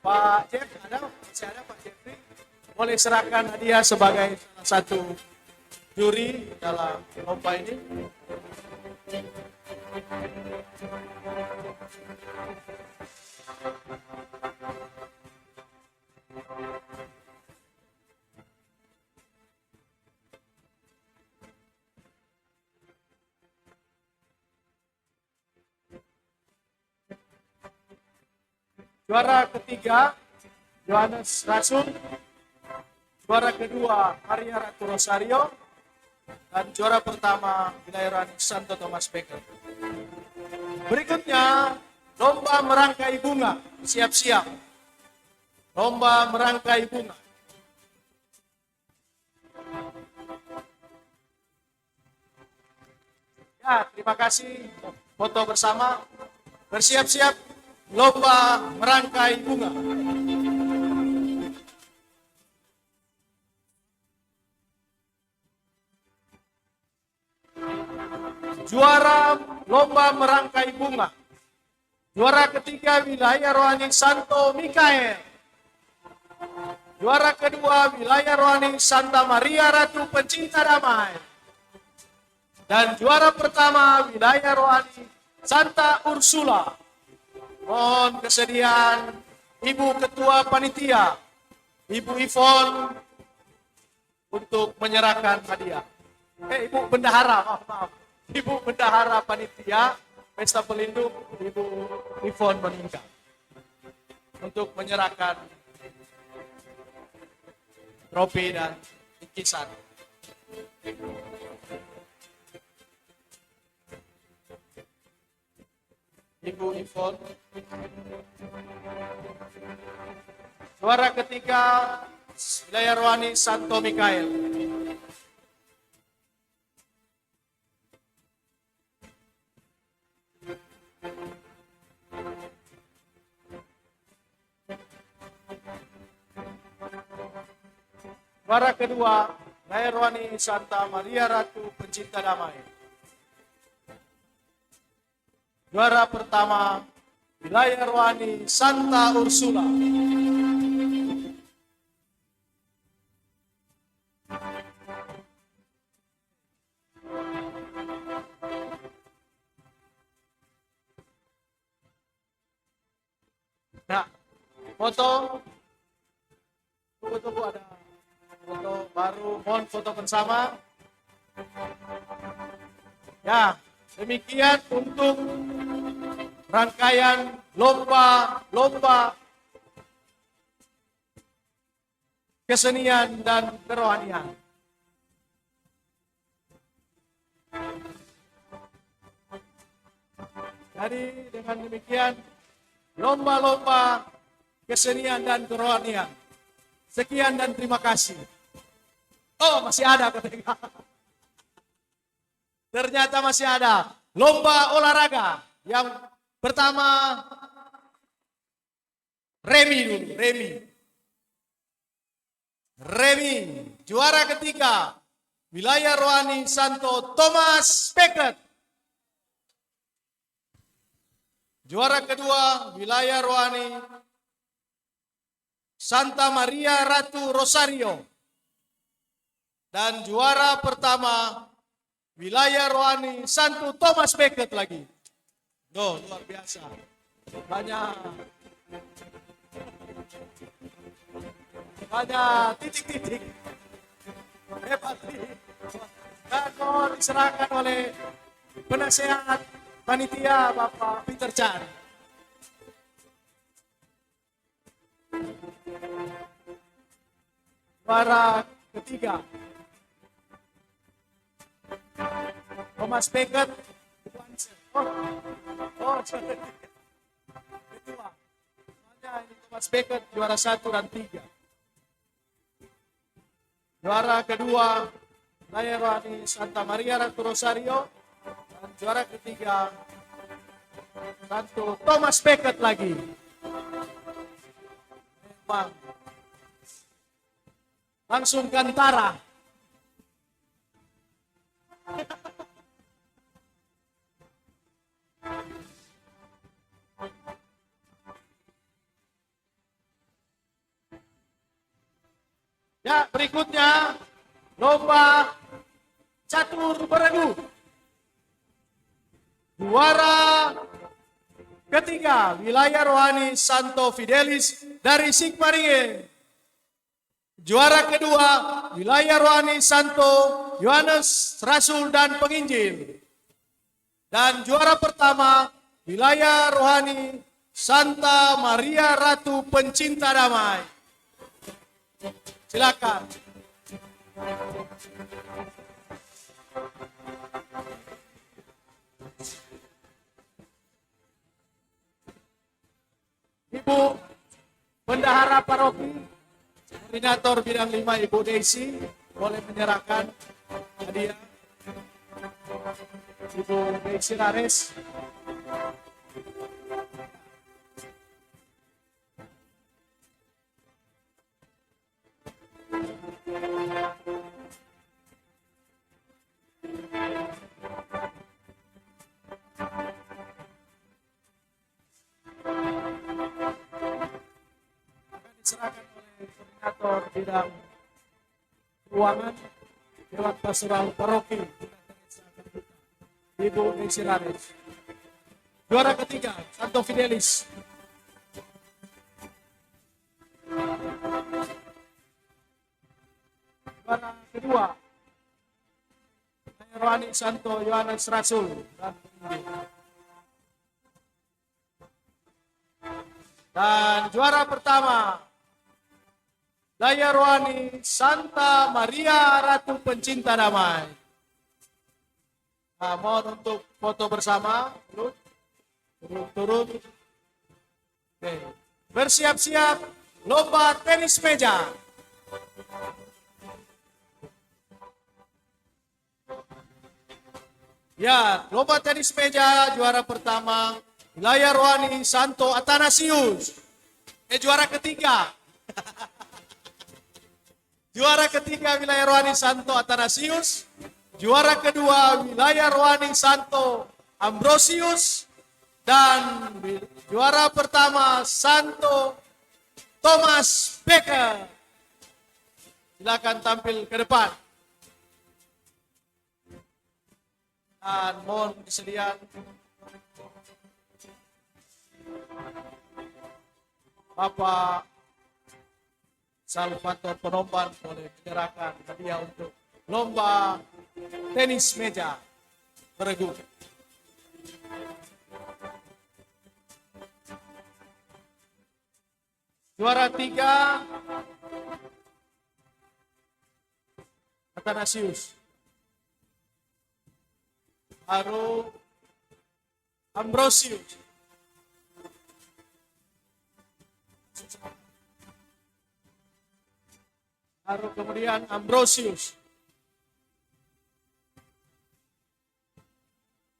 Pak Jeff, masih ada Pak Jeffrey? Boleh serahkan hadiah sebagai salah satu juri dalam lomba ini. Juara ketiga, Yohanes Rasul. Juara kedua, Maria Ratu Rosario. Dan juara pertama, wilayah rohani Santo Thomas Becket. Berikutnya, lomba merangkai bunga. Siap-siap. Lomba merangkai bunga. Ya, terima kasih. Foto bersama. Bersiap-siap. Lomba merangkai bunga. Juara lomba merangkai bunga. Juara ketiga wilayah rohani Santo Mikael. Juara kedua wilayah rohani Santa Maria Ratu Pencinta Damai. Dan juara pertama wilayah rohani Santa Ursula. Mohon kesediaan Ibu Ketua Panitia, Ibu Ivon, untuk menyerahkan hadiah. Ibu Bendahara, maaf. Ibu Bendahara Panitia Pesta Pelindung, Ibu Ivon meninggal. Untuk menyerahkan trofi dan bingkisan. Ibu Ivon. Juara ketiga wilayah rohani Santo Mikael. Juara kedua wilayah rohani Santa Maria Ratu Pencinta Damai. Juara pertama wilayah rohani Santa Ursula. Nah, foto, tunggu ada foto baru, mohon foto bersama. Ya, demikian untuk rangkaian lomba kesenian dan kerohanian. Jadi dengan demikian lomba-lomba kesenian dan kerohanian. Sekian dan terima kasih. Oh, masih ada katanya. Ternyata masih ada lomba olahraga. Yang pertama Remi dulu, Remi, juara ketiga wilayah rohani Santo Thomas Becket. Juara kedua wilayah rohani Santa Maria Ratu Rosario. Dan juara pertama wilayah rohani Santo Thomas Becket lagi. Loh, luar biasa. Banyak titik-titik. Hebat nih. Dan mohon diserahkan oleh penasehat panitia Bapak Peter Chan. Juara ketiga Thomas Becket. Juara kedua. Semuanya ini Thomas Becket juara 1 dan 3. Juara kedua wilayah rohani Santa Maria Ratu Rosario. Dan juara ketiga Santo Thomas Becket lagi. Memang langsung kantara. Ya, berikutnya lomba catur beregu. Juara ketiga wilayah rohani Santo Fidelis dari Sigmaringen. Juara kedua wilayah rohani Santo Yohanes Rasul dan Penginjil. Dan juara pertama wilayah rohani Santa Maria Ratu Pencinta Damai. Silakan. Ibu Bendahara Paroki, Koordinator Bidang 5 Ibu Desi, boleh menyerahkan hadiah. Ibu Desi Lares. Diserahkan oleh Koordinator Bidang Keuangan Dewan Pastoral Paroki Ibu Desi Lares. Juara ketiga Santo Fidelis. Juara kedua rohani Santo Yohanes Rasul dan juara pertama wilayah rohani Santa Maria Ratu Pencinta Damai. Nah, mohon untuk foto bersama. Turun. Oke. Bersiap-siap lomba tenis meja. Ya, lomba tenis meja juara pertama wilayah rohani Santo Athanasius. Juara ketiga. Juara ketiga wilayah rohani Santo Athanasius. Juara kedua wilayah rohani Santo Ambrosius. Dan Juara pertama Santo Thomas Becker. Silakan tampil ke depan. Dan mohon kesediaan Bapak Salvator Penomban boleh menyerahkan hadiah untuk lomba tenis meja beregu. Juara 3 Athanasius. Baru Ambrosius. Baru kemudian Ambrosius.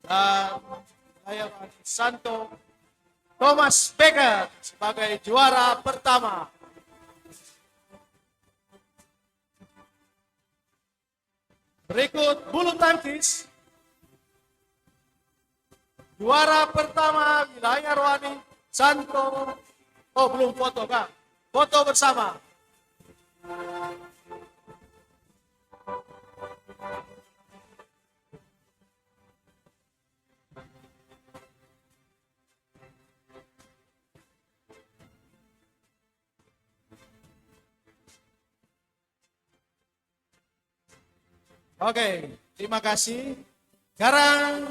Dan saya Santo Thomas Becker sebagai juara pertama. Berikut bulu tangkis. Juara pertama wilayah Rohani Santo. Oh, belum foto, Kak. Foto bersama. Oke, terima kasih. Sekarang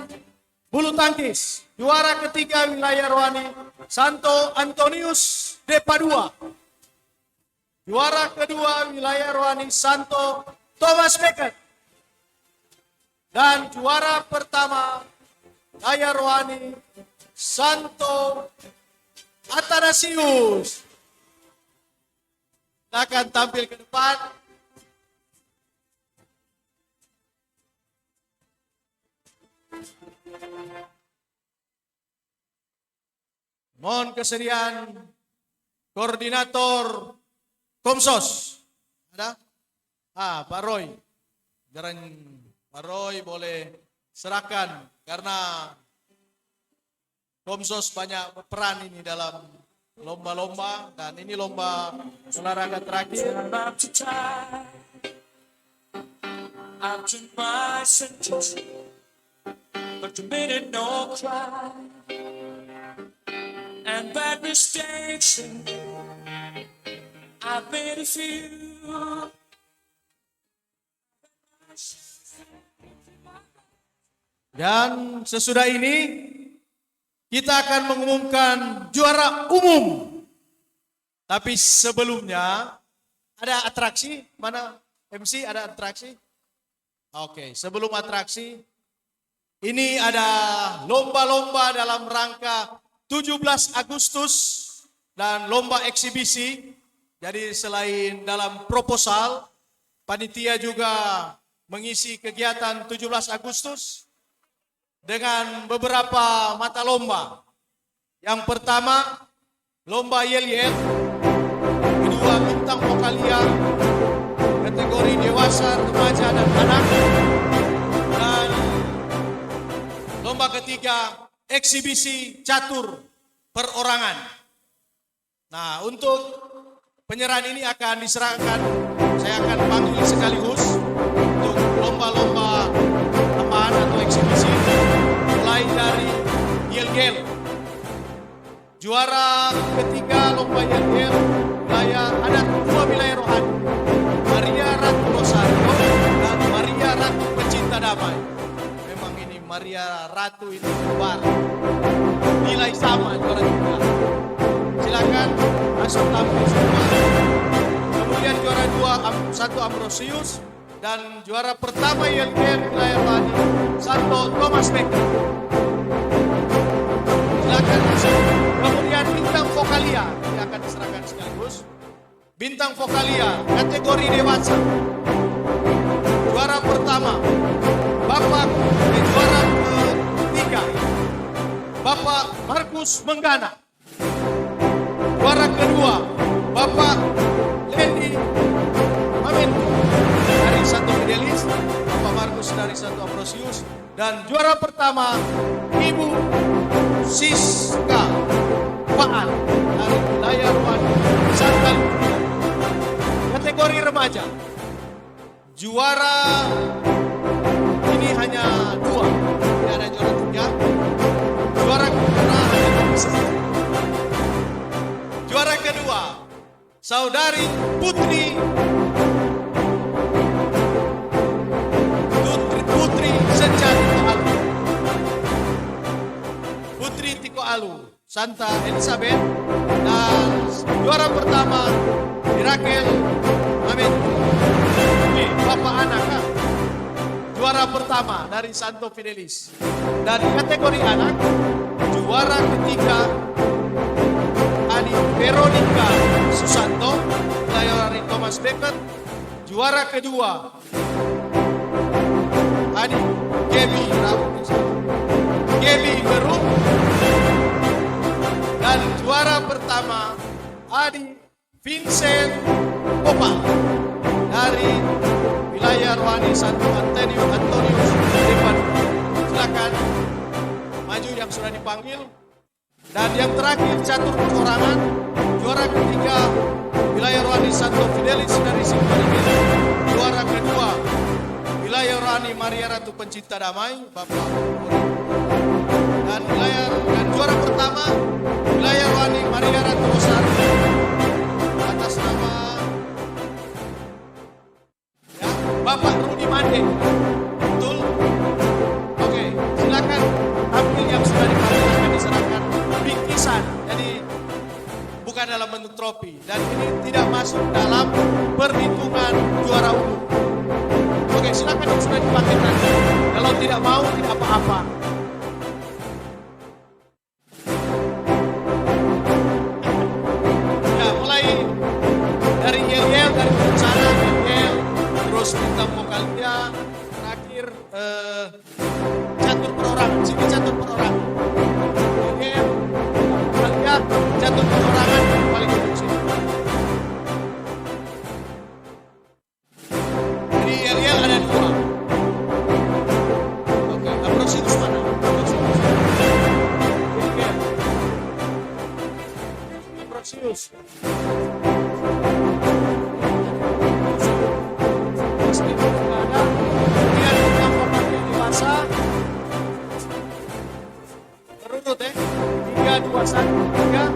bulu tangkis, juara ketiga wilayah Rohani, Santo Antonius de Padua. Juara kedua wilayah Rohani, Santo Thomas Becker. Dan juara pertama, wilayah Rohani, Santo Athanasius. Akan tampil ke depan. Mohon kesediaan koordinator Komsos. Ada? Pak Roy. Pak Roy boleh serahkan karena Komsos banyak berperan ini dalam lomba-lomba dan ini lomba olahraga terakhir. But you made it no cry and bad mistakes I've made a few. Dan sesudah ini kita akan mengumumkan juara umum. Tapi sebelumnya ada atraksi, mana MC ada atraksi? Oke, sebelum atraksi ini ada lomba-lomba dalam rangka 17 Agustus dan lomba eksibisi. Jadi selain dalam proposal, panitia juga mengisi kegiatan 17 Agustus dengan beberapa mata lomba. Yang pertama, lomba yel-yel. Kedua, bintang vokalia, kategori dewasa, remaja, dan anak. Dan lomba ketiga, eksibisi catur perorangan. Nah, untuk penyerahan ini akan diserahkan, saya akan panggil sekaligus untuk lomba-lomba apaan atau eksibisi. Mulai dari yel-yel. Juara ketiga lomba yel-yel wilayah, ada dua wilayah rohani. Maria Ratu Rosario dan Maria Ratu Pecinta Damai. Memang ini Maria Ratu itu keluar. Nilai sama juara juga. Silakan masuk tampil semua. Kemudian juara dua Santo Ambrosius dan juara pertama yel-yel wilayah rohani Santo Thomas Becker. Silakan masuk. Kemudian bintang vokalia yang akan diserahkan sekaligus. Bintang vokalia kategori dewasa. Juara pertama Bapak juara ketiga Bapak Markus Menggana. Juara kedua Bapak Lendi Amin dari Santo Fidelis, Bapak Markus dari Santo Ambrosius, dan juara pertama Ibu Siska Faal dari wilayah Rwanda, Santa Lucia. Kategori remaja, juara ini hanya 2, tidak ada juara 3. Juara kedua hanya komisi. Juara kedua, saudari Putri Senja Tiko Alu. Putri Tiko Alu, Santa Elizabeth. Dan juara pertama, Mirakel Amin. Bapak anak, kan? Juara pertama dari Santo Fidelis. Dan kategori anak, juara ketiga Ani Veronica Susanto, dari Thomas Becket. Juara kedua Ani Gaby Beru. Dan juara pertama Adi Vincent Popa dari wilayah Rohani Santo Antonius Depan. Silakan maju yang sudah dipanggil. Dan yang terakhir catur perorangan, juara ketiga wilayah Rohani Santo Fidelis dari Singkaringin. Juara kedua wilayah Rohani Maria Ratu Pencinta Damai, Bapak Ori. Dan juara pertama wilayah Rohani Maria Ratu Rosari atas nama ya, Bapak Rudi Mande. Betul? Oke, silakan ambil yang sudah dipanggil, akan diserahkan bingkisan. Jadi bukan dalam bentuk trofi dan ini tidak masuk dalam perhitungan juara umum. Oke, silakan yang sudah dipanggil nanti. Kalau tidak mau tidak apa-apa. Ya, mulai dari Yel dari sana, Yel, terus bintang vokalnya, terakhir catur perorangan, sini catur perorangan. Yel, vokalnya, catur perorangan, paling ujung sini. Jadi Yel ada 2. Oke, Ambrosius mana? Ambrosius. Ambrosius. Pasti tidak ada. Kemudian bintang vokalnya dewasa. Berurut 3, 2, 1, 3.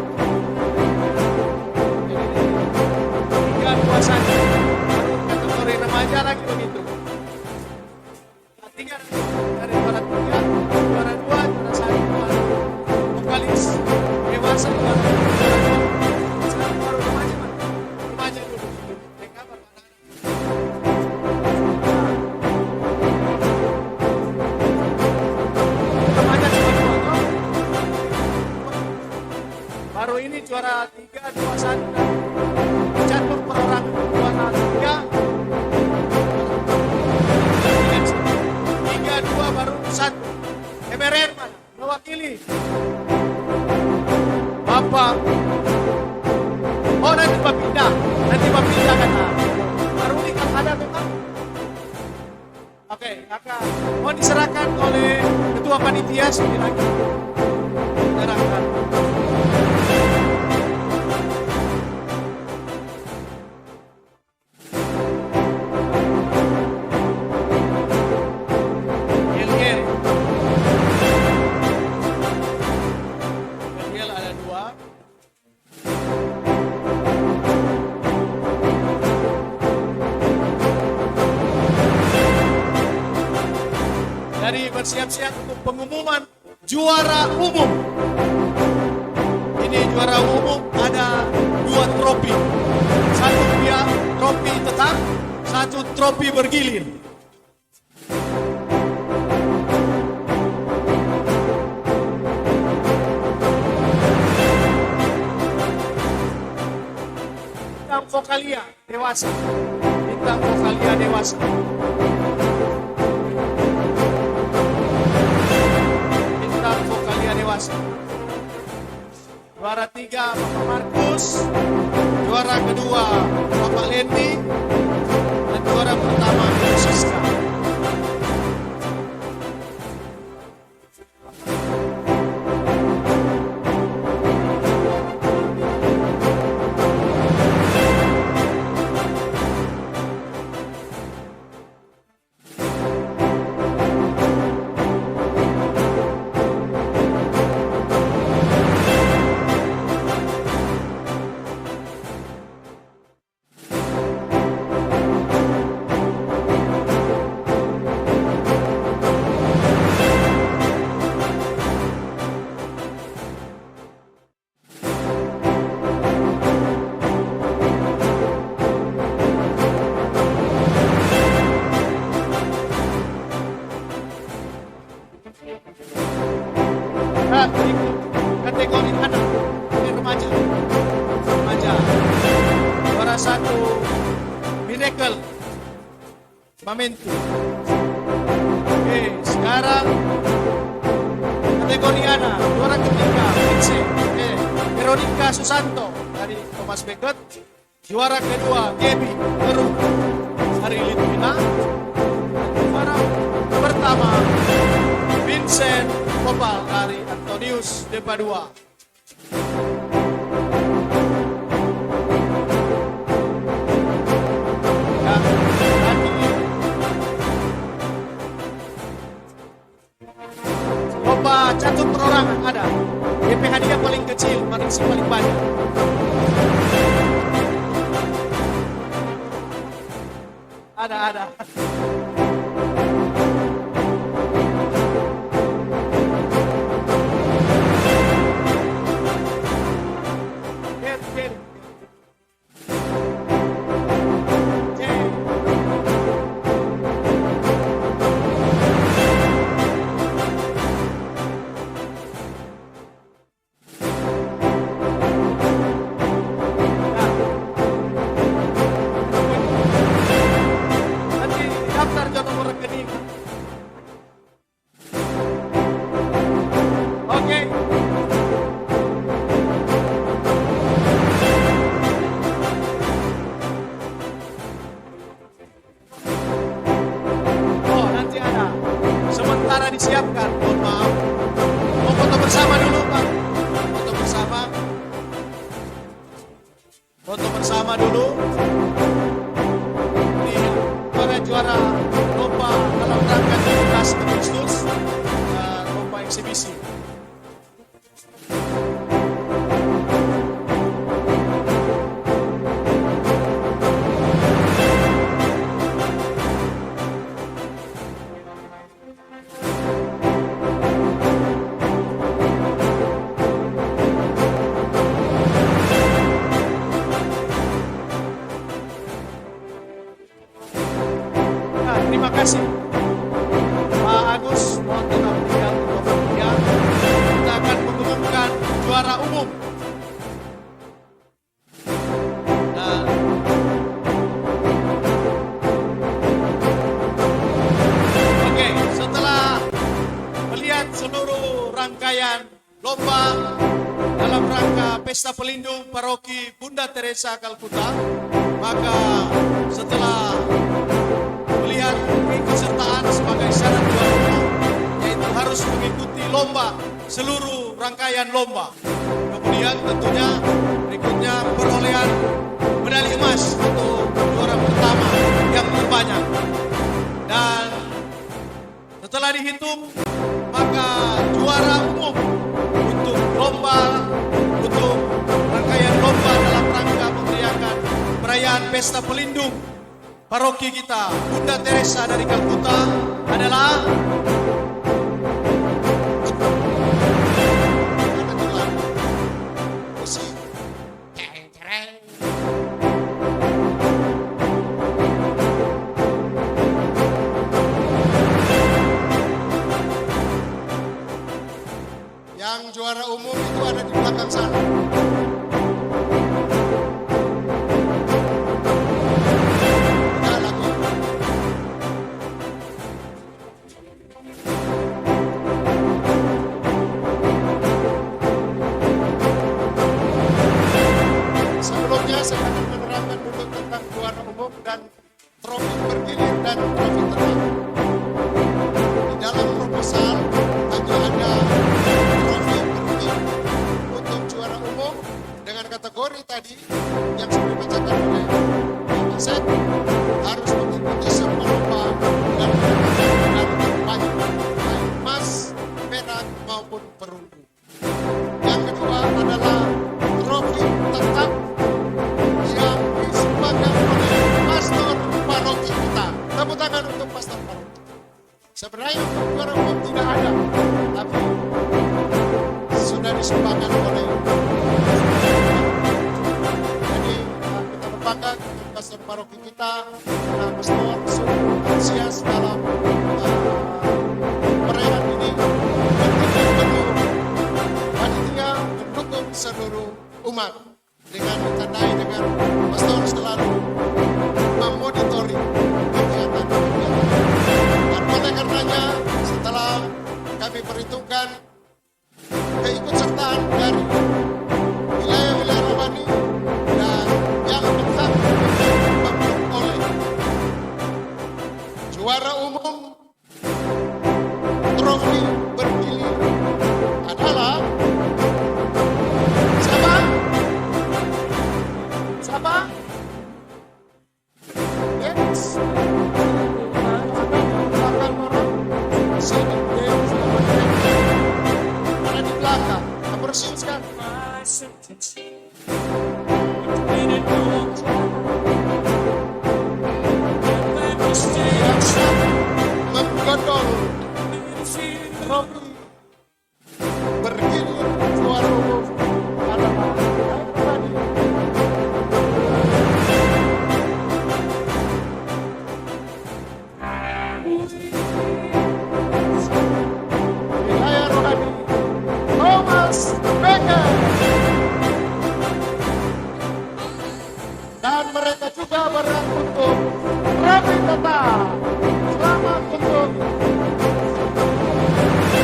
3, 2, 1. Baru kategori remaja lagi begitu. 3 dari juara 3, juara 2, juara 1, vokalis dewasa, juara 2. Sekarang baru remaja, Pak. Remaja dulu. TK Bapak anak. Remaja cuma 2 toh. Baru ini juara 3, 2, 1 dan catur perorangan juara 3. 3, 2 baru 1. MRN mana? Mewakili. Bapak. Oh nanti pindah. Nanti pindah kan. Baru ini kan ada memang. Oke, akan mau diserahkan oleh ketua panitia sini lagi. Serahkan. Yel ada 2. Jadi bersiap-siap untuk pengumuman juara umum. Ini juara umum ada 2 trofi. Satu trofi tetap, satu trofi bergilir. Bintang vokalia dewasa. Bintang vokalia dewasa. Bintang vokalia dewasa. Juara 3 Bapak Markus. Juara kedua Bapak Lendi. Dan juara pertama Siska. Miracle Momentum. Oke, sekarang kategori anak, juara ketiga Vincent Veronica Susanto dari Thomas Becket. Juara kedua Gaby Heru dari Litwina. Juara pertama Vincent Popal dari Antonius de Padua. Lomba catur perorangan ada. DP hadiah paling kecil, maringsi paling banyak. Ada. Disiapkan, mohon maaf. Mau foto bersama dulu, Pak. Foto bersama dulu. Ini juara lomba dalam rangka 17 Agustus, lomba eksibisi. Terima kasih Pak Agus, mohon tetap tinggal di tempatnya. Kita akan mengumumkan juara umum. Dan oke, setelah melihat seluruh rangkaian lomba dalam rangka Pesta Pelindung Paroki Bunda Teresa Kalkuta, maka setelah melihat keikutsertaan sebagai syarat juara umum, yaitu harus mengikuti lomba, seluruh rangkaian lomba. Kemudian tentunya berikutnya perolehan medali emas untuk juara pertama yang terbanyak. Dan setelah dihitung, maka juara umum untuk lomba, untuk rangkaian lomba dalam rangka memeriahkan perayaan Pesta Pelindung Paroki kita Bunda Teresa dari Kalkuta adalah yang juara umum itu ada di belakang sana. Saya akan menerangkan dulu tentang juara umum dan trofi bergilir dan trofi terbang. Di dalam proposal hanya ada trofi bergilir untuk juara umum dengan kategori tadi yang sudah dibacakan oleh Pak Set, harus mengikuti semua lomba dan mendapatkan terbanyak, baik emas, perak maupun perunggu. Yang kedua adalah trofi tetap yang disumbangkan oleh pastor paroki kita. Tepuk tangan untuk pastor paroki. Sebenarnya untuk juara umum tidak ada, tapi sudah disumbangkan oleh. Jadi kita berbangga dengan pastor paroki kita, pastor sungguh antusias dalam perayaan ini, mendukung panitia, mendukung seluruh umat. Dengan ditandai dengan pastor selalu memodifikasi Belakang orang. Sini, selamat ada di belakang. Persiapkan. Menggondol Robi bergilir suara umum adalah wilayah Rohani Thomas Becker dan mereka juga berhak untuk Robi tetap. Selamat untuk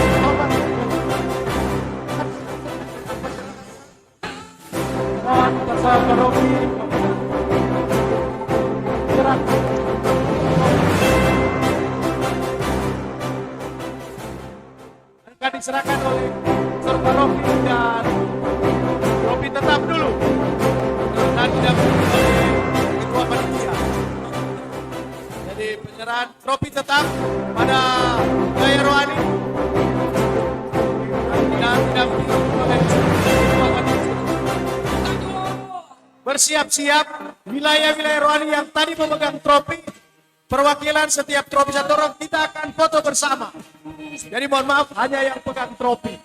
Thomas tetap Robi gerak. Akan diserahkan oleh serta Robi dan Robi tetap dulu dan didampingi oleh ketua panitia. Jadi penyerahan trofi tetap pada Gaya Rohani dan didampingi oleh ketua panitia. Bersiap-siap wilayah-wilayah Rohani yang tadi memegang trofi, perwakilan setiap trofi satu orang, kita akan foto bersama. Jadi mohon maaf, hanya yang pegang trofi.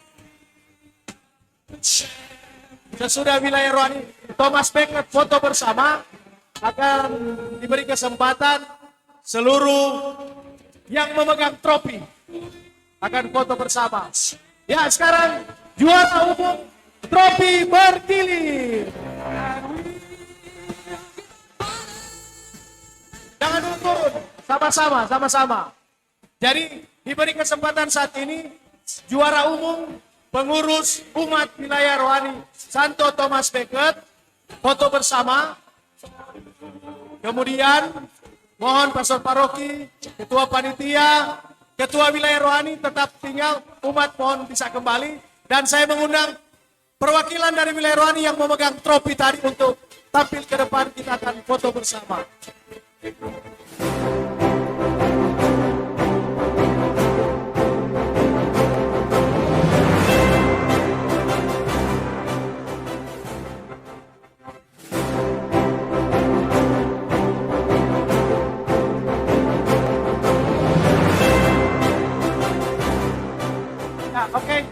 Sesudah wilayah Rohani Thomas Becker foto bersama, akan diberi kesempatan seluruh yang memegang trofi akan foto bersama. Ya, sekarang juara umum trofi bergilir. Jangan dulu turun, sama-sama. Jadi diberi kesempatan saat ini juara umum pengurus umat wilayah Rohani Santo Thomas Becket foto bersama. Kemudian mohon pastor paroki, ketua panitia, ketua wilayah Rohani tetap tinggal, umat mohon bisa kembali. Dan saya mengundang perwakilan dari wilayah Rohani yang memegang trofi tadi untuk tampil ke depan, kita akan foto bersama. Oke,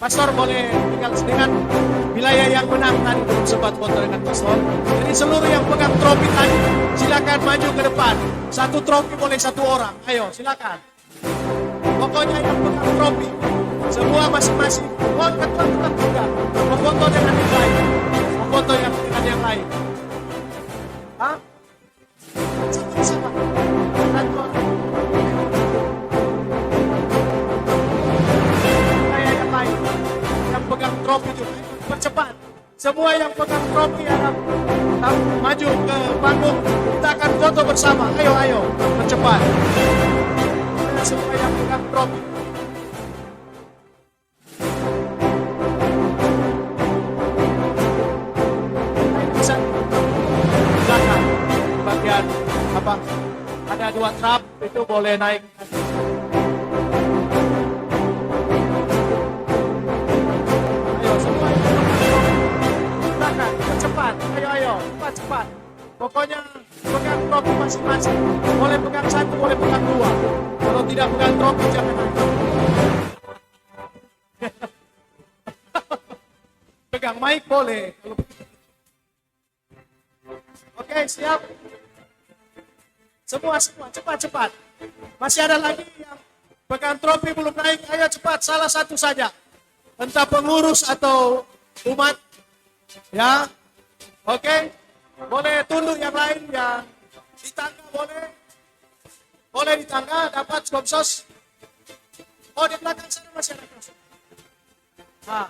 Pastor boleh tinggal dengan wilayah yang menang tadi, belum sempat foto dengan Pastor. Jadi seluruh yang pegang trofi tadi silakan maju ke depan. Satu trofi boleh satu orang. Ayo silakan. Pokoknya yang pegang trofi semua masing-masing. Mohon ketua tetap juga memfoto dengan yang lain. Memfoto yang dengan yang lain. Hah? Sama-sama. Satu orang. Yang pegang trofi juga percepat. Semua yang pegang trofi harap maju ke panggung. Kita akan foto bersama. Ayo, percepat. Semua yang pegang trofi. Bisa belakang bagian apa? Ada 2 trap itu boleh naik. Cepat. Pokoknya pegang trofi masing-masing. Boleh pegang satu, boleh pegang 2. Kalau tidak pegang trofi jangan naik. Pegang mic boleh. Oke, siap. Semua cepat. Masih ada lagi yang pegang trofi belum naik. Ayo cepat, salah satu saja. Entah pengurus atau umat. Ya. Oke. Boleh tunduk yang lain, yang di tangga boleh. Boleh di tangga, dapat skopsos. Oh, di belakang sana masih ada skopsos. Nah,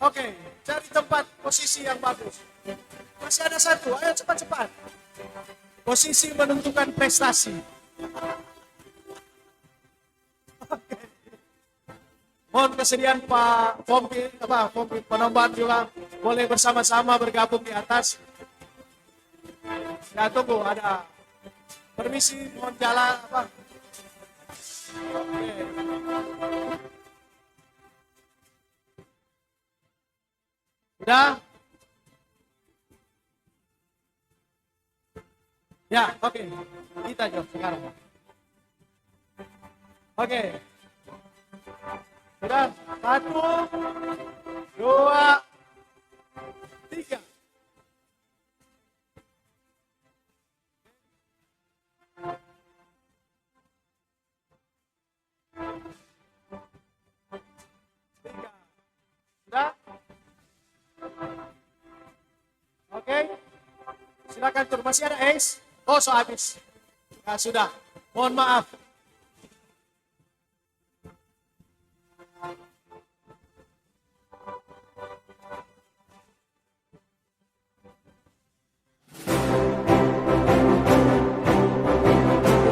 oke. Cari tempat posisi yang bagus. Masih ada satu, ayo cepat-cepat. Posisi menentukan prestasi. Oke. Mohon kesediaan Pak Pompi Penomban juga boleh bersama-sama bergabung di atas. Ya, tunggu, ada Permisi, mohon jalan apa? Oke. Udah? Ya, oke. Kita jawab sekarang. Oke. Sudah, 1, 2, 3. Sudah? Oke. Silakan tur. Masih ada Ace? Oh, so habis. Nah, sudah. Mohon maaf.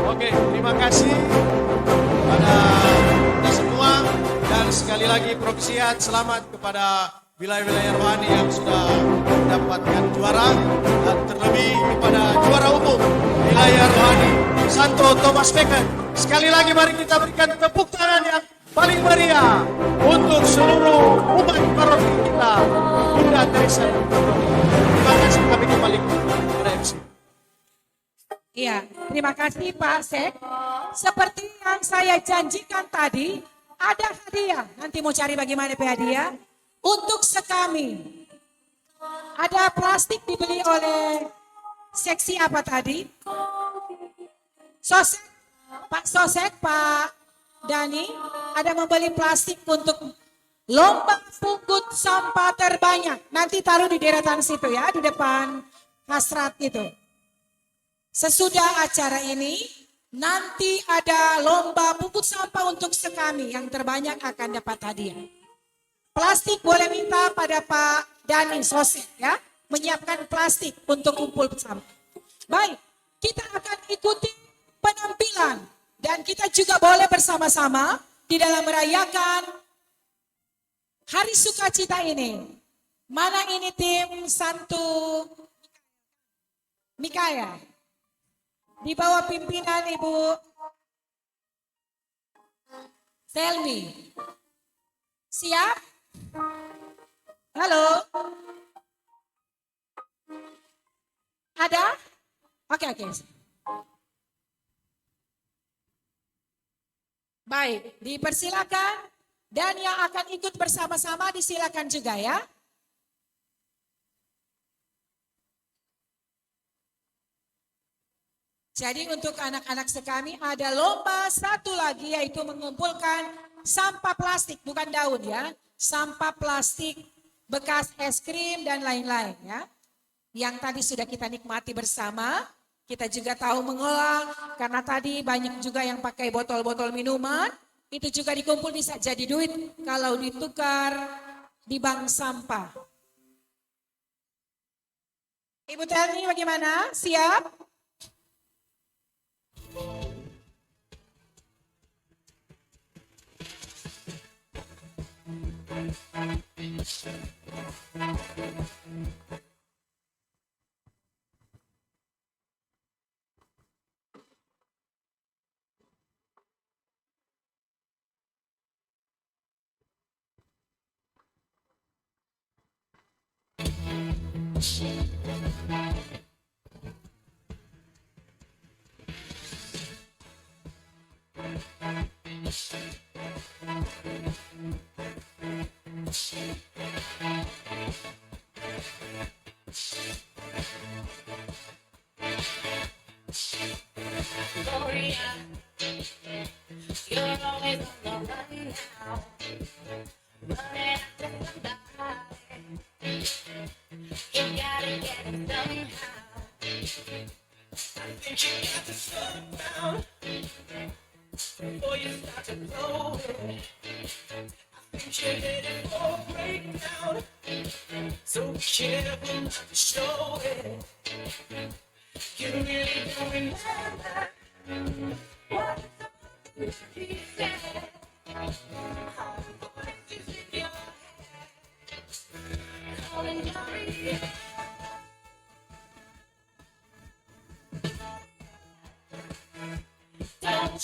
Oke, terima kasih kepada kita semua dan sekali lagi Proksiat selamat kepada wilayah-wilayah rohani yang sudah mendapatkan juara dan terlebih kepada juara umum wilayah rohani Santo Thomas Becket. Sekali lagi mari kita berikan tepuk tangan yang paling meriah untuk seluruh umat paroki kita Bunda Teresa. Terima kasih, kami kembali kepada MC. Iya, terima kasih Pak Sek. Seperti yang saya janjikan tadi, ada hadiah. Nanti mau cari bagaimana hadiah. Untuk sekami, ada plastik dibeli oleh seksi apa tadi? Sosek, Pak Sosek, Pak Dani, ada membeli plastik untuk lomba pungut sampah terbanyak. Nanti taruh di deretan situ ya, di depan hasrat itu. Sesudah acara ini, nanti ada lomba pungut sampah untuk sekami yang terbanyak akan dapat hadiah. Plastik boleh minta pada Pak Dani Sosek ya, menyiapkan plastik untuk kumpul sampah. Baik, kita akan ikuti penampilan dan kita juga boleh bersama-sama di dalam merayakan Hari Sukacita ini. Mana ini tim Santo Mikaya? Di bawah pimpinan Ibu Selmi. Siap? Halo? Ada? Oke. Baik, dipersilakan. Dan yang akan ikut bersama-sama disilakan juga ya. Jadi untuk anak-anak sekami ada lomba satu lagi yaitu mengumpulkan sampah plastik, bukan daun ya. Sampah plastik, bekas es krim dan lain-lain ya. Yang tadi sudah kita nikmati bersama. Kita juga tahu mengolah karena tadi banyak juga yang pakai botol-botol minuman. Itu juga dikumpul bisa jadi duit kalau ditukar di bank sampah. Ibu Telni bagaimana? Siap? Gloria, you're always on the run now. Running after somebody. You gotta get it somehow. I think you got to slow down before you start to blow it. I think you're headed for a breakdown. So be careful not to show it. You really don't remember what he said. All the voices in your head calling your name.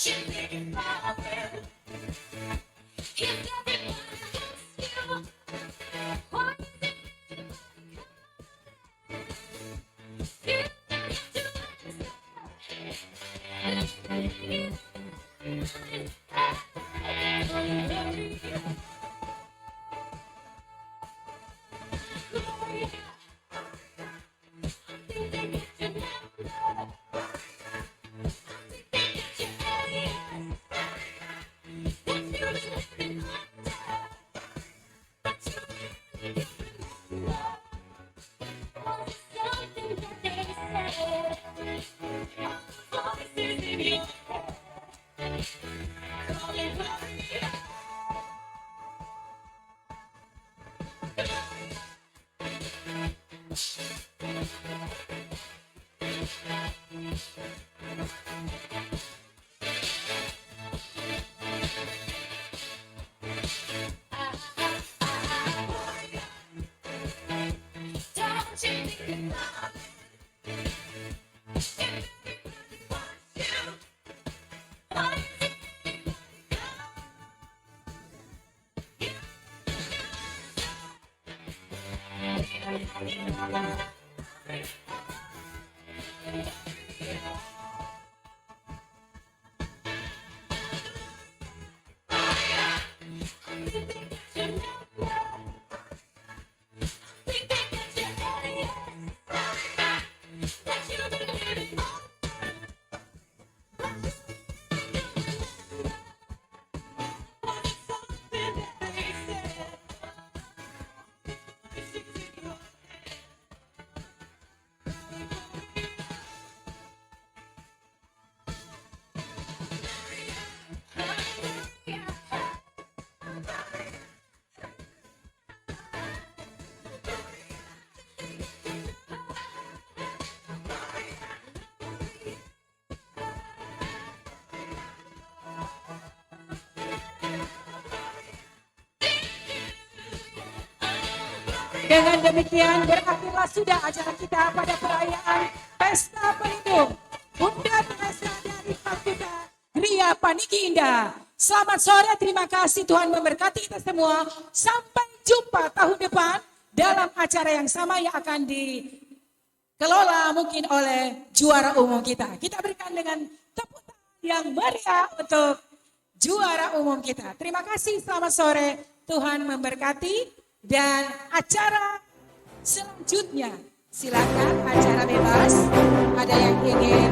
you think about it? If everyone loves you, why is it you don't have to understand? Gloria, I think they get your number. Don't you think about it? If everybody wants you, why is it Dengan demikian berakhirlah sudah acara kita pada perayaan Pesta Pelindung Bunda Teresa dari Kalkuta Gria Paniki Indah. Selamat sore, terima kasih, Tuhan memberkati kita semua. Sampai jumpa tahun depan dalam acara yang sama yang akan dikelola mungkin oleh juara umum kita. Kita berikan dengan tepuk tangan yang meriah untuk juara umum kita. Terima kasih, selamat sore, Tuhan memberkati. Dan acara selanjutnya, silakan acara bebas. Ada yang ingin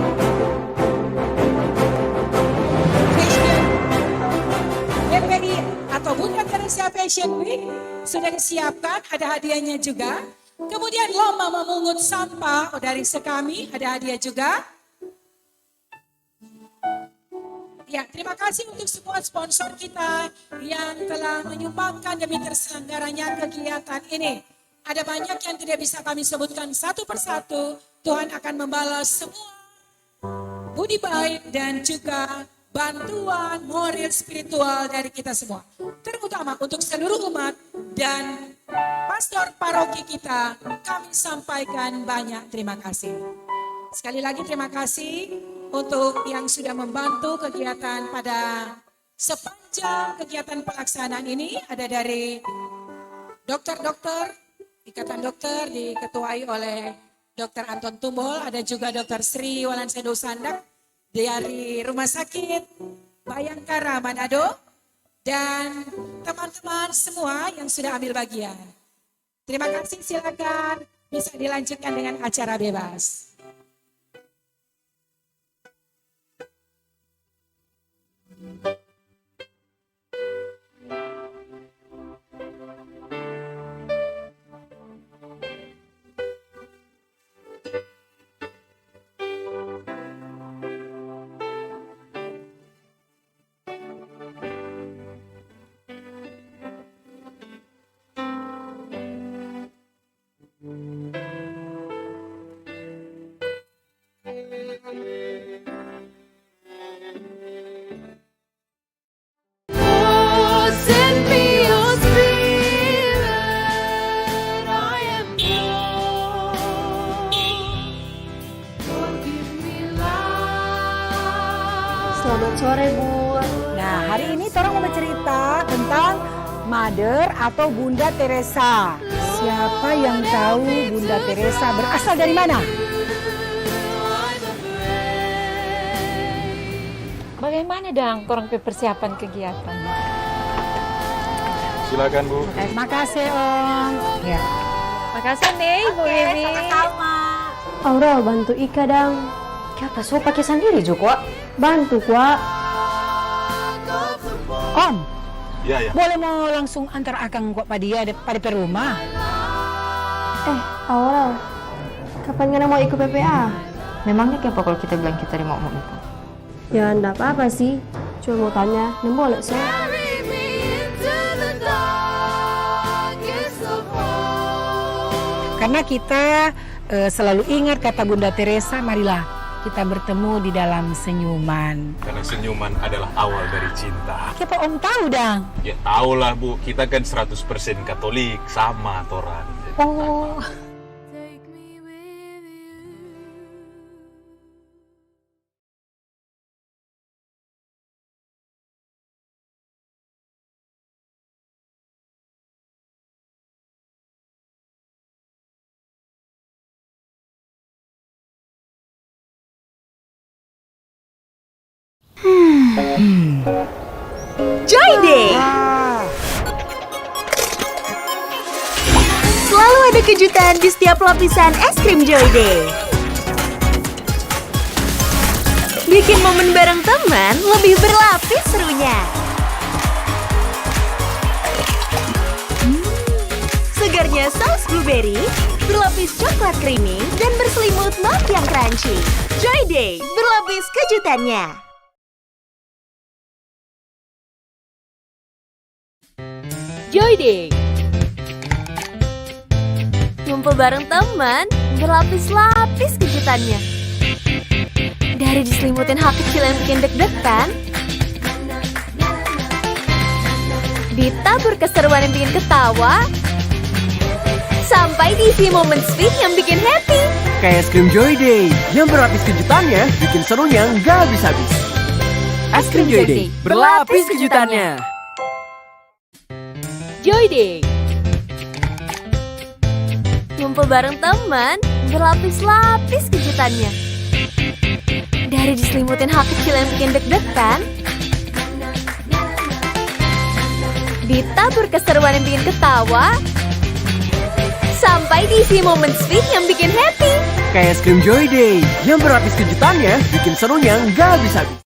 fashion BPI atau Bunda Teresa Fashion Week sudah disiapkan, ada hadiahnya juga. Kemudian lomba memungut sampah dari Sekami, ada hadiah juga. Ya, terima kasih untuk semua sponsor kita yang telah menyumbangkan demi terselenggaranya kegiatan ini. Ada banyak yang tidak bisa kami sebutkan satu persatu. Tuhan akan membalas semua budi baik dan juga bantuan moral spiritual dari kita semua. Terutama untuk seluruh umat dan pastor paroki kita, kami sampaikan banyak terima kasih. Sekali lagi terima kasih untuk yang sudah membantu kegiatan pada sepanjang kegiatan pelaksanaan ini. Ada dari dokter-dokter, Ikatan Dokter diketuai oleh Dr. Anton Tumbol, ada juga Dr. Sri Walansedo Sandak dari Rumah Sakit Bayangkara Manado, dan teman-teman semua yang sudah ambil bagian. Terima kasih, silakan bisa dilanjutkan dengan acara bebas. Selamat sore, Bun. Nah, hari ini orang mau bercerita tentang Mother atau Bunda Teresa. Siapa yang tahu Bunda Teresa berasal dari mana? Bagaimana dong orang persiapan kegiatan? Silakan Bu. Terima kasih Om. Ya. Makasih nih Bu Bibi. Sama-sama. Aurel, bantu Ika dong. Kata so pakai sendiri juga. Bantu, Kwa. Om, Iya, ya. boleh mau langsung antar akang gua pada dia pada per rumah? Aurel, kapan kena mau ikut PPA? Memangnya kenapa kalau kita bilang kita mau itu? Ya, enggak apa-apa sih. Cuma mau tanya, nem boleh sih? Karena kita selalu ingat kata Bunda Teresa, marilah kita bertemu di dalam senyuman. Karena senyuman adalah awal dari cinta. Kenapa Om tahu dang? Ya tahulah Bu, kita kan 100% Katolik, sama toran. Oh. Joy Day. Selalu ada kejutan di setiap lapisan es krim Joy Day. Bikin momen bareng teman lebih berlapis serunya. Segarnya saus blueberry, berlapis coklat creamy, dan berselimut nut yang crunchy. Joy Day, berlapis kejutannya. Joy Day. Ngumpul bareng teman, berlapis-lapis kejutannya. Dari diselimutin hal kecil yang bikin deg-degan, ditabur keseruan yang bikin ketawa, sampai diisi momen sweet yang bikin happy. Kayak es krim Joy Day, yang berlapis kejutannya bikin serunya nggak habis-habis. Es krim Joy Day, berlapis kejutannya. Joy Day. Ngumpul bareng teman, berlapis-lapis kejutannya. Dari diselimutin hal kecil yang bikin deg-degan, ditabur keseruan yang bikin ketawa, sampai diisi momen sweet yang bikin happy. Kayak es krim Joy Day, yang berlapis kejutannya bikin serunya nggak habis-habis.